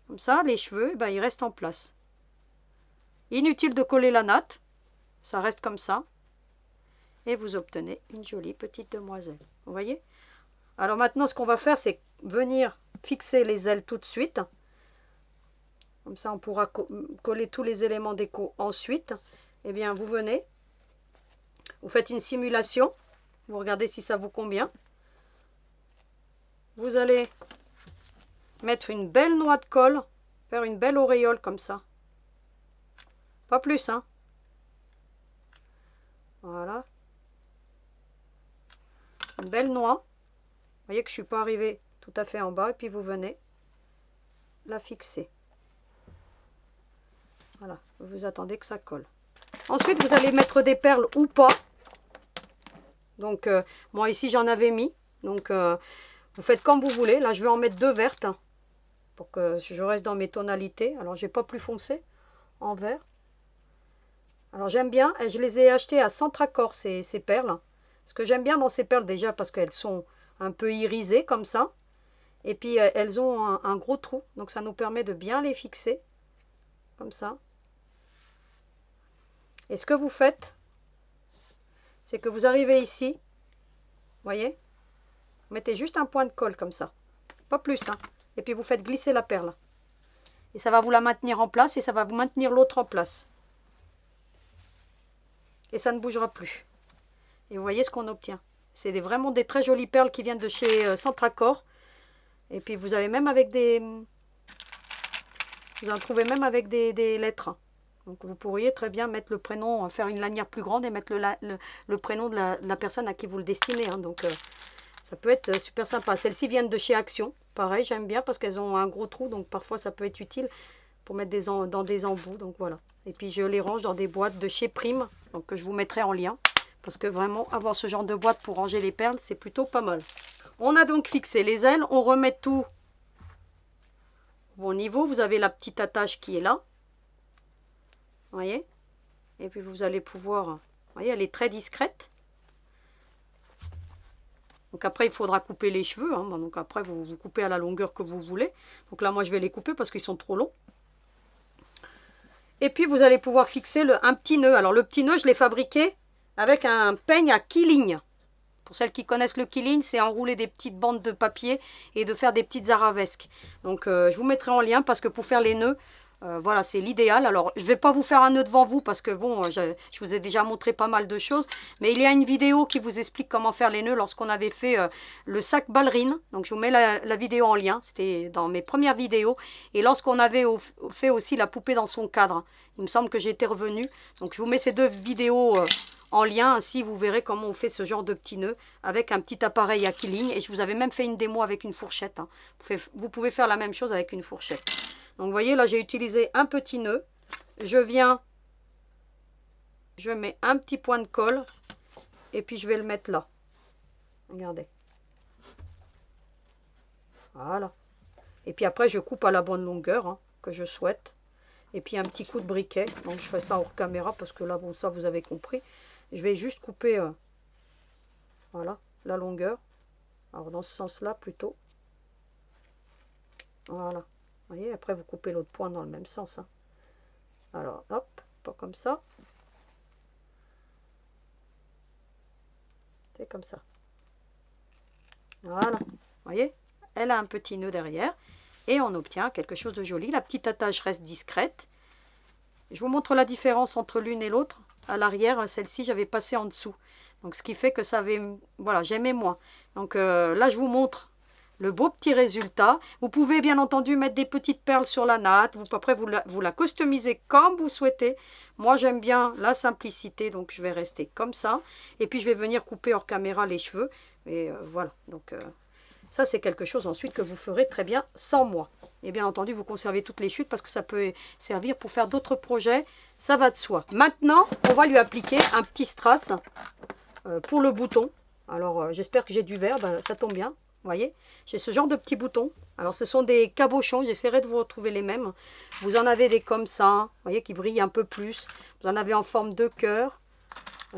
Comme ça, les cheveux, ben, ils restent en place. Inutile de coller la natte. Ça reste comme ça. Et vous obtenez une jolie petite demoiselle. Vous voyez? Alors maintenant, ce qu'on va faire, c'est venir fixer les ailes tout de suite. Comme ça, on pourra coller tous les éléments déco ensuite. Eh bien, vous venez, vous faites une simulation. Vous regardez si ça vous convient. Vous allez mettre une belle noix de colle, faire une belle auréole comme ça. Pas plus, hein. Voilà. Une belle noix. Vous voyez que je ne suis pas arrivée tout à fait en bas. Et puis vous venez la fixer. Voilà, vous attendez que ça colle. Ensuite, vous allez mettre des perles ou pas. Donc, moi ici, j'en avais mis. Donc, vous faites comme vous voulez. Là, je vais en mettre 2 vertes. Hein, pour que je reste dans mes tonalités. Alors, j'ai pas plus foncé en vert. Alors, j'aime bien. Et je les ai achetées à Centracor, ces perles. Ce que j'aime bien dans ces perles, déjà, parce qu'elles sont un peu irisées, comme ça. Et puis, elles ont un gros trou. Donc, ça nous permet de bien les fixer. Comme ça. Et ce que vous faites, c'est que vous arrivez ici, vous voyez, vous mettez juste un point de colle comme ça, pas plus, hein, et puis vous faites glisser la perle. Et ça va vous la maintenir en place et ça va vous maintenir l'autre en place. Et ça ne bougera plus. Et vous voyez ce qu'on obtient. C'est vraiment des très jolies perles qui viennent de chez Centracor. Et puis vous avez même avec des... Vous en trouvez même avec des lettres. Donc vous pourriez très bien mettre le prénom, faire une lanière plus grande et mettre le prénom de la personne à qui vous le destinez. Hein. Donc ça peut être super sympa. Celles-ci viennent de chez Action. Pareil, j'aime bien parce qu'elles ont un gros trou. Donc parfois ça peut être utile pour mettre dans des embouts. Donc voilà. Et puis je les range dans des boîtes de chez Prime. Donc que je vous mettrai en lien. Parce que vraiment avoir ce genre de boîte pour ranger les perles, c'est plutôt pas mal. On a donc fixé les ailes. On remet tout au bon niveau. Vous avez la petite attache qui est là. Vous voyez? Et puis vous allez pouvoir... Vous voyez, elle est très discrète. Donc après, il faudra couper les cheveux. Hein. Donc après, vous coupez à la longueur que vous voulez. Donc là, moi, je vais les couper parce qu'ils sont trop longs. Et puis, vous allez pouvoir fixer un petit nœud. Alors, le petit nœud, je l'ai fabriqué avec un peigne à quilling. Pour celles qui connaissent le quilling, c'est enrouler des petites bandes de papier et de faire des petites arabesques. Donc, je vous mettrai en lien parce que pour faire les nœuds, voilà, c'est l'idéal. Alors, je ne vais pas vous faire un nœud devant vous parce que, bon, je vous ai déjà montré pas mal de choses. Mais il y a une vidéo qui vous explique comment faire les nœuds lorsqu'on avait fait le sac ballerine. Donc, je vous mets la vidéo en lien. C'était dans mes premières vidéos. Et lorsqu'on avait fait aussi la poupée dans son cadre. Il me semble que j'étais revenue. Donc, je vous mets ces 2 vidéos en lien. Ainsi, vous verrez comment on fait ce genre de petits nœuds avec un petit appareil à quilling. Et je vous avais même fait une démo avec une fourchette. Hein. Vous pouvez faire la même chose avec une fourchette. Donc, vous voyez, là, j'ai utilisé un petit nœud. Je mets un petit point de colle. Et puis, je vais le mettre là. Regardez. Voilà. Et puis après, je coupe à la bonne longueur hein, que je souhaite. Et puis, un petit coup de briquet. Donc, je fais ça hors caméra parce que là, bon, ça, vous avez compris. Je vais juste couper, voilà, la longueur. Alors, dans ce sens-là, plutôt. Voilà. Vous voyez, après vous coupez l'autre point dans le même sens. Hein. Alors, hop, pas comme ça. C'est comme ça. Voilà. Vous voyez, elle a un petit nœud derrière. Et on obtient quelque chose de joli. La petite attache reste discrète. Je vous montre la différence entre l'une et l'autre. À l'arrière, celle-ci, j'avais passé en dessous. Donc, ce qui fait que ça avait... Voilà, j'aimais moins. Donc, là, je vous montre le beau petit résultat. Vous pouvez bien entendu mettre des petites perles sur la natte. Après, vous la customisez comme vous souhaitez. Moi, j'aime bien la simplicité, donc je vais rester comme ça. Et puis, je vais venir couper hors caméra les cheveux. Et voilà, donc ça, c'est quelque chose ensuite que vous ferez très bien sans moi. Et bien entendu, vous conservez toutes les chutes parce que ça peut servir pour faire d'autres projets. Ça va de soi. Maintenant, on va lui appliquer un petit strass pour le bouton. Alors, j'espère que j'ai du vert. Ben, ça tombe bien. Vous voyez, j'ai ce genre de petits boutons. Alors ce sont des cabochons, j'essaierai de vous retrouver les mêmes. Vous en avez des comme ça, vous voyez, qui brillent un peu plus. Vous en avez en forme de cœur.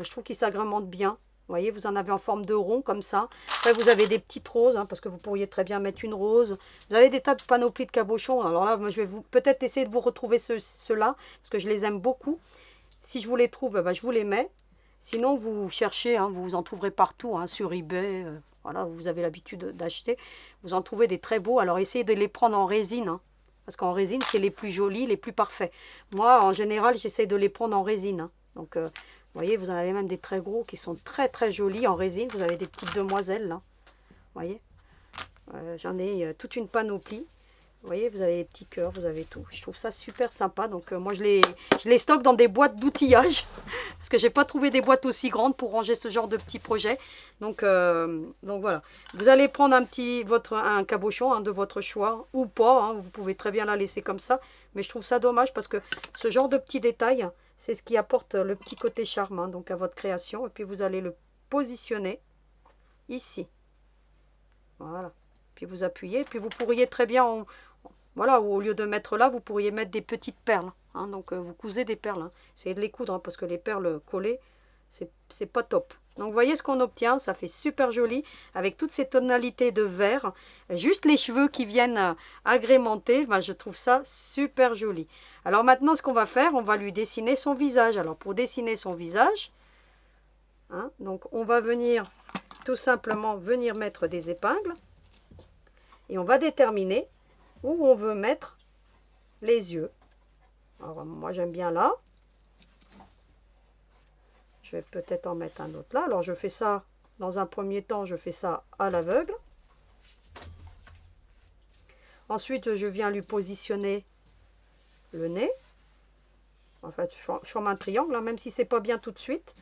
Je trouve qu'ils s'agrémentent bien. Vous voyez, vous en avez en forme de rond comme ça. Après, vous avez des petites roses, hein, parce que vous pourriez très bien mettre une rose. Vous avez des tas de panoplies de cabochons. Alors là, moi, je vais peut-être essayer de vous retrouver ceux-là, parce que je les aime beaucoup. Si je vous les trouve, bah, je vous les mets. Sinon, vous cherchez, hein, vous en trouverez partout, hein, sur eBay. Voilà, vous avez l'habitude d'acheter. Vous en trouvez des très beaux. Alors, essayez de les prendre en résine, hein, parce qu'en résine, c'est les plus jolis, les plus parfaits. Moi, en général, j'essaie de les prendre en résine. Hein. Donc, vous voyez, vous en avez même des très gros qui sont très, très jolis en résine. Vous avez des petites demoiselles, là. Vous voyez, j'en ai toute une panoplie. Vous voyez, vous avez des petits cœurs, vous avez tout. Je trouve ça super sympa. Donc, moi, je les stocke dans des boîtes d'outillage. Parce que je n'ai pas trouvé des boîtes aussi grandes pour ranger ce genre de petits projets. Donc voilà. Vous allez prendre un cabochon, hein, de votre choix. Ou pas. Hein, vous pouvez très bien la laisser comme ça. Mais je trouve ça dommage parce que ce genre de petits détails, c'est ce qui apporte le petit côté charme, hein, donc à votre création. Et puis, vous allez le positionner ici. Voilà. Puis, vous appuyez. Puis, vous pourriez très bien... Voilà, au lieu de mettre là, vous pourriez mettre des petites perles. Hein, donc, vous cousez des perles. Hein. Essayez de les coudre, hein, parce que les perles collées, c'est pas top. Donc, vous voyez ce qu'on obtient. Ça fait super joli, avec toutes ces tonalités de vert. Juste les cheveux qui viennent agrémenter, ben, je trouve ça super joli. Alors, maintenant, ce qu'on va faire, on va lui dessiner son visage. Alors, pour dessiner son visage, hein, donc, on va venir, tout simplement, venir mettre des épingles. Et on va déterminer où on veut mettre les yeux. Alors, moi, j'aime bien là. Je vais peut-être en mettre un autre là. Alors, je fais ça, dans un premier temps, je fais ça à l'aveugle. Ensuite, je viens lui positionner le nez. En fait, je forme un triangle, hein, même si c'est pas bien tout de suite.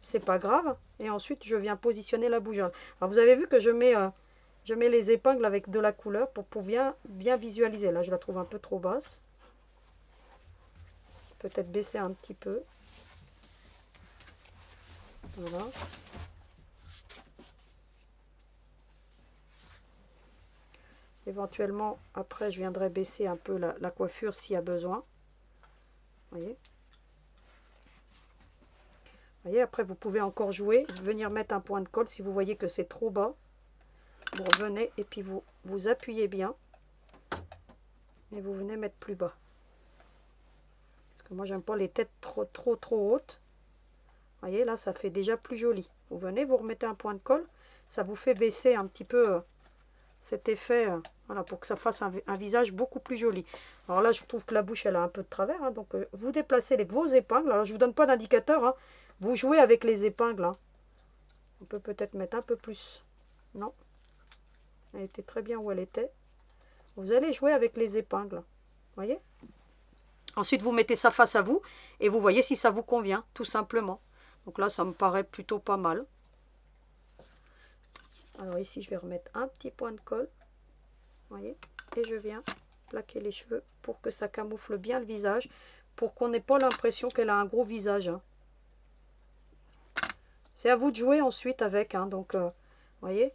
C'est pas grave. Et ensuite, je viens positionner la bougeole. Alors, vous avez vu que je mets les épingles avec de la couleur pour bien visualiser. Là, je la trouve un peu trop basse. Peut-être baisser un petit peu. Voilà. Éventuellement, après, je viendrai baisser un peu la coiffure s'il y a besoin. Vous voyez? Vous voyez, après, vous pouvez encore jouer, venir mettre un point de colle si vous voyez que c'est trop bas. Vous revenez et puis vous appuyez bien et vous venez mettre plus bas. Parce que moi j'aime pas les têtes trop hautes. Vous voyez, là ça fait déjà plus joli. Vous venez, vous remettez un point de colle, ça vous fait baisser un petit peu cet effet, voilà, pour que ça fasse un visage beaucoup plus joli. Alors là je trouve que la bouche elle a un peu de travers, hein, donc vous déplacez vos épingles. Alors je vous donne pas d'indicateur, hein, vous jouez avec les épingles. Hein. On peut peut-être mettre un peu plus. Non. Elle était très bien où elle était. Vous allez jouer avec les épingles. Voyez? Ensuite, vous mettez ça face à vous et vous voyez si ça vous convient, tout simplement. Donc là, ça me paraît plutôt pas mal. Alors ici, je vais remettre un petit point de colle. Voyez? Et je viens plaquer les cheveux pour que ça camoufle bien le visage, pour qu'on n'ait pas l'impression qu'elle a un gros visage. Hein. C'est à vous de jouer ensuite avec. Hein, donc, voyez?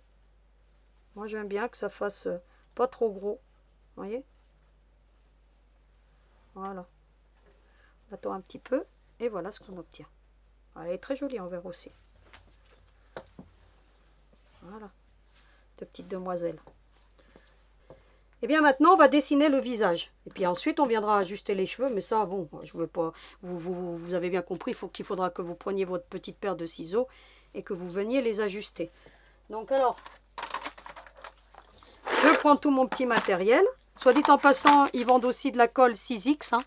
Moi, j'aime bien que ça fasse pas trop gros. Voyez? Voilà. On attend un petit peu. Et voilà ce qu'on obtient. Elle est très jolie en vert aussi. Voilà. De petites demoiselles. Et bien maintenant, on va dessiner le visage. Et puis ensuite, on viendra ajuster les cheveux. Mais ça, bon, je veux pas... Vous avez bien compris qu'il faudra que vous preniez votre petite paire de ciseaux et que vous veniez les ajuster. Donc alors... Je prends tout mon petit matériel. Soit dit en passant, ils vendent aussi de la colle 6X. Hein.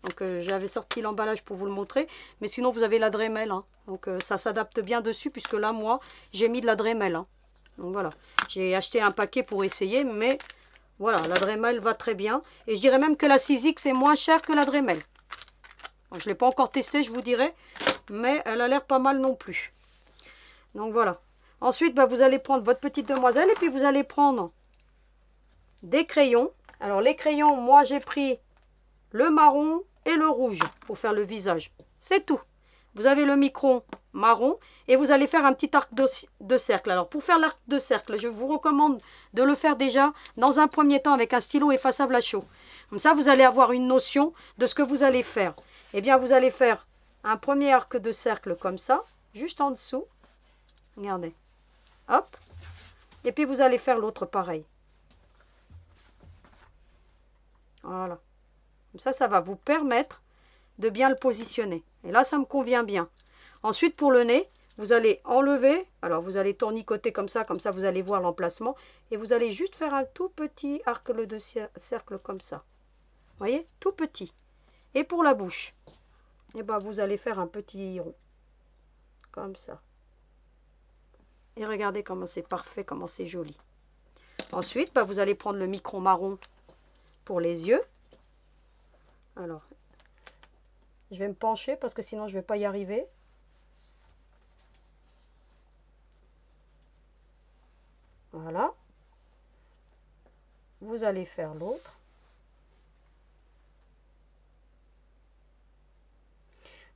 Donc j'avais sorti l'emballage pour vous le montrer. Mais sinon, vous avez la Dremel. Hein. Donc ça s'adapte bien dessus. Puisque là, moi, j'ai mis de la Dremel. Hein. Donc voilà. J'ai acheté un paquet pour essayer. Mais voilà, la Dremel va très bien. Et je dirais même que la 6X est moins chère que la Dremel. Donc, je ne l'ai pas encore testé, je vous dirai. Mais elle a l'air pas mal non plus. Donc voilà. Ensuite, bah, vous allez prendre votre petite demoiselle. Et puis vous allez prendre... des crayons. Alors les crayons, moi j'ai pris le marron et le rouge pour faire le visage. C'est tout. vous avez le micron marron et vous allez faire un petit arc de cercle. Alors pour faire l'arc de cercle, je vous recommande de le faire déjà dans un premier temps avec un stylo effaçable à chaud. Comme ça, vous allez avoir une notion de ce que vous allez faire. Eh bien, vous allez faire un premier arc de cercle comme ça, juste en dessous. Regardez. Hop. Et puis vous allez faire l'autre pareil. Voilà. Comme ça va vous permettre de bien le positionner. Et là, ça me convient bien. Ensuite, pour le nez, vous allez enlever. Alors, vous allez tournicoter comme ça vous allez voir l'emplacement. Et vous allez juste faire un tout petit arc de cercle comme ça. Vous voyez? Tout petit. Et pour la bouche, eh ben, vous allez faire un petit rond. Comme ça. Et regardez comment c'est parfait, comment c'est joli. Ensuite, bah, vous allez prendre le micron marron pour les yeux. Alors, je vais me pencher parce que sinon je ne vais pas y arriver. Voilà. Vous allez faire l'autre.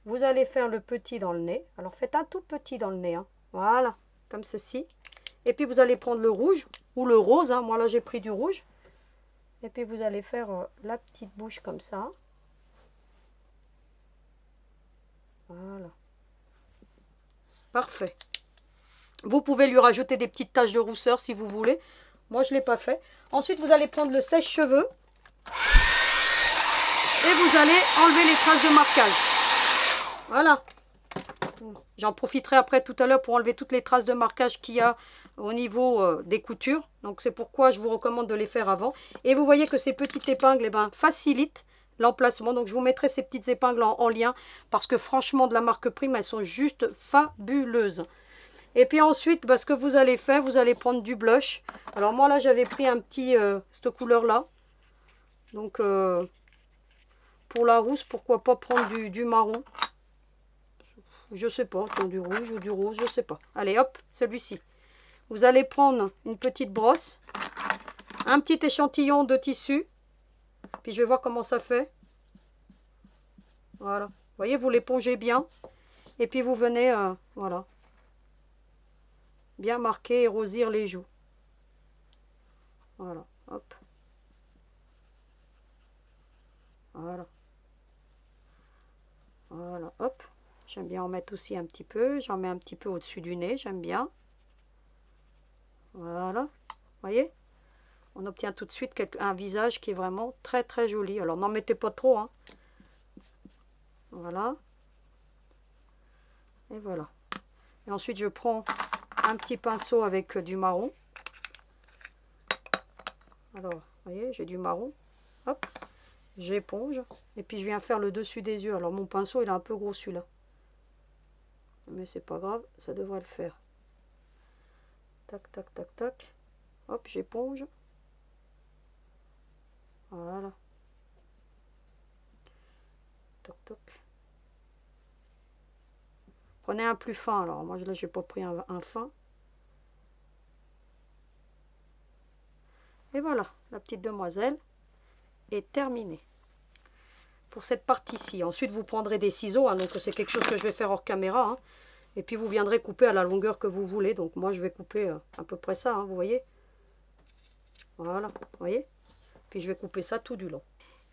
Vous allez faire le petit dans le nez. Alors faites un tout petit dans le nez. Hein. Voilà, comme ceci. Et puis vous allez prendre le rouge ou le rose. Hein. Moi là j'ai pris du rouge. Et puis vous allez faire la petite bouche comme ça. Voilà. Parfait. Vous pouvez lui rajouter des petites taches de rousseur si vous voulez. Moi je ne l'ai pas fait. Ensuite vous allez prendre le sèche-cheveux. Et vous allez enlever les traces de marquage. Voilà. J'en profiterai après tout à l'heure pour enlever toutes les traces de marquage qu'il y a au niveau des coutures. Donc c'est pourquoi je vous recommande de les faire avant. Et vous voyez que ces petites épingles eh ben, facilitent l'emplacement. Donc je vous mettrai ces petites épingles en lien parce que franchement de la marque Prime, elles sont juste fabuleuses. Et puis ensuite, bah, ce que vous allez faire, vous allez prendre du blush. Alors moi là j'avais pris un petit, cette couleur là. Donc pour la rousse, pourquoi pas prendre du marron. Je sais pas, du rouge ou du rose, je sais pas. Allez hop, celui-ci. Vous allez prendre une petite brosse, un petit échantillon de tissu, puis je vais voir comment ça fait. Voilà. Vous voyez, vous l'épongez bien, et puis vous venez, voilà, bien marquer et rosir les joues. Voilà, hop. Voilà. Voilà, hop. J'aime bien en mettre aussi un petit peu. J'en mets un petit peu au-dessus du nez, j'aime bien. Voilà, vous voyez? On obtient tout de suite un visage qui est vraiment très très joli. Alors n'en mettez pas trop, hein. Voilà. Et voilà. Et ensuite je prends un petit pinceau avec du marron. Alors, vous voyez, j'ai du marron. Hop, j'éponge. Et puis je viens faire le dessus des yeux. Alors mon pinceau il est un peu gros celui-là. Mais c'est pas grave, ça devrait le faire. Tac, tac, tac, tac. Hop, j'éponge. Voilà. Toc, toc. Prenez un plus fin. Alors, moi, là, j'ai pas pris un fin. Et voilà, la petite demoiselle est terminée. Pour cette partie-ci. Ensuite, vous prendrez des ciseaux. Hein, donc, c'est quelque chose que je vais faire hors caméra. Hein. Et puis, vous viendrez couper à la longueur que vous voulez. Donc, moi, je vais couper à peu près ça. Hein, vous voyez? Voilà, vous voyez? Puis, je vais couper ça tout du long.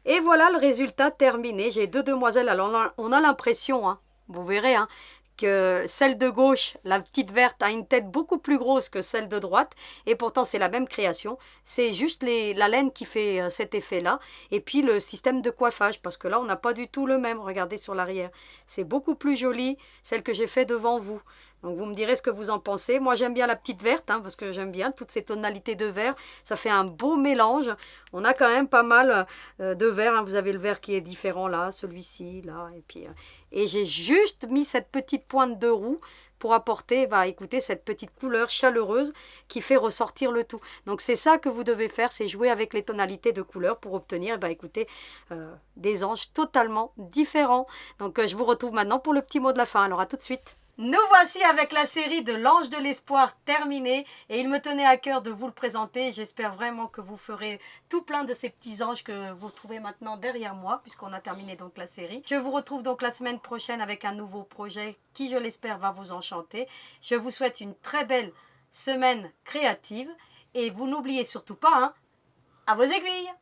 Et voilà le résultat terminé. J'ai deux demoiselles. Alors, on a l'impression, hein, vous verrez, hein, que celle de gauche, la petite verte, a une tête beaucoup plus grosse que celle de droite. Et pourtant, c'est la même création. C'est juste la laine qui fait cet effet-là. Et puis, le système de coiffage. Parce que là, on n'a pas du tout le même. Regardez sur l'arrière. C'est beaucoup plus joli, celle que j'ai fait devant vous. Donc, vous me direz ce que vous en pensez. Moi, j'aime bien la petite verte, hein, parce que j'aime bien toutes ces tonalités de vert. Ça fait un beau mélange. On a quand même pas mal de vert. Hein. Vous avez le vert qui est différent là, celui-ci, là. Et j'ai juste mis cette petite pointe de roux pour apporter, écoutez, cette petite couleur chaleureuse qui fait ressortir le tout. Donc, c'est ça que vous devez faire, c'est jouer avec les tonalités de couleurs pour obtenir, écoutez, des anges totalement différents. Donc, je vous retrouve maintenant pour le petit mot de la fin. Alors, à tout de suite. Nous voici avec la série de l'Ange de l'Espoir terminée et il me tenait à cœur de vous le présenter. J'espère vraiment que vous ferez tout plein de ces petits anges que vous trouvez maintenant derrière moi puisqu'on a terminé donc la série. Je vous retrouve donc la semaine prochaine avec un nouveau projet qui, je l'espère, va vous enchanter. Je vous souhaite une très belle semaine créative et vous n'oubliez surtout pas, hein, à vos aiguilles!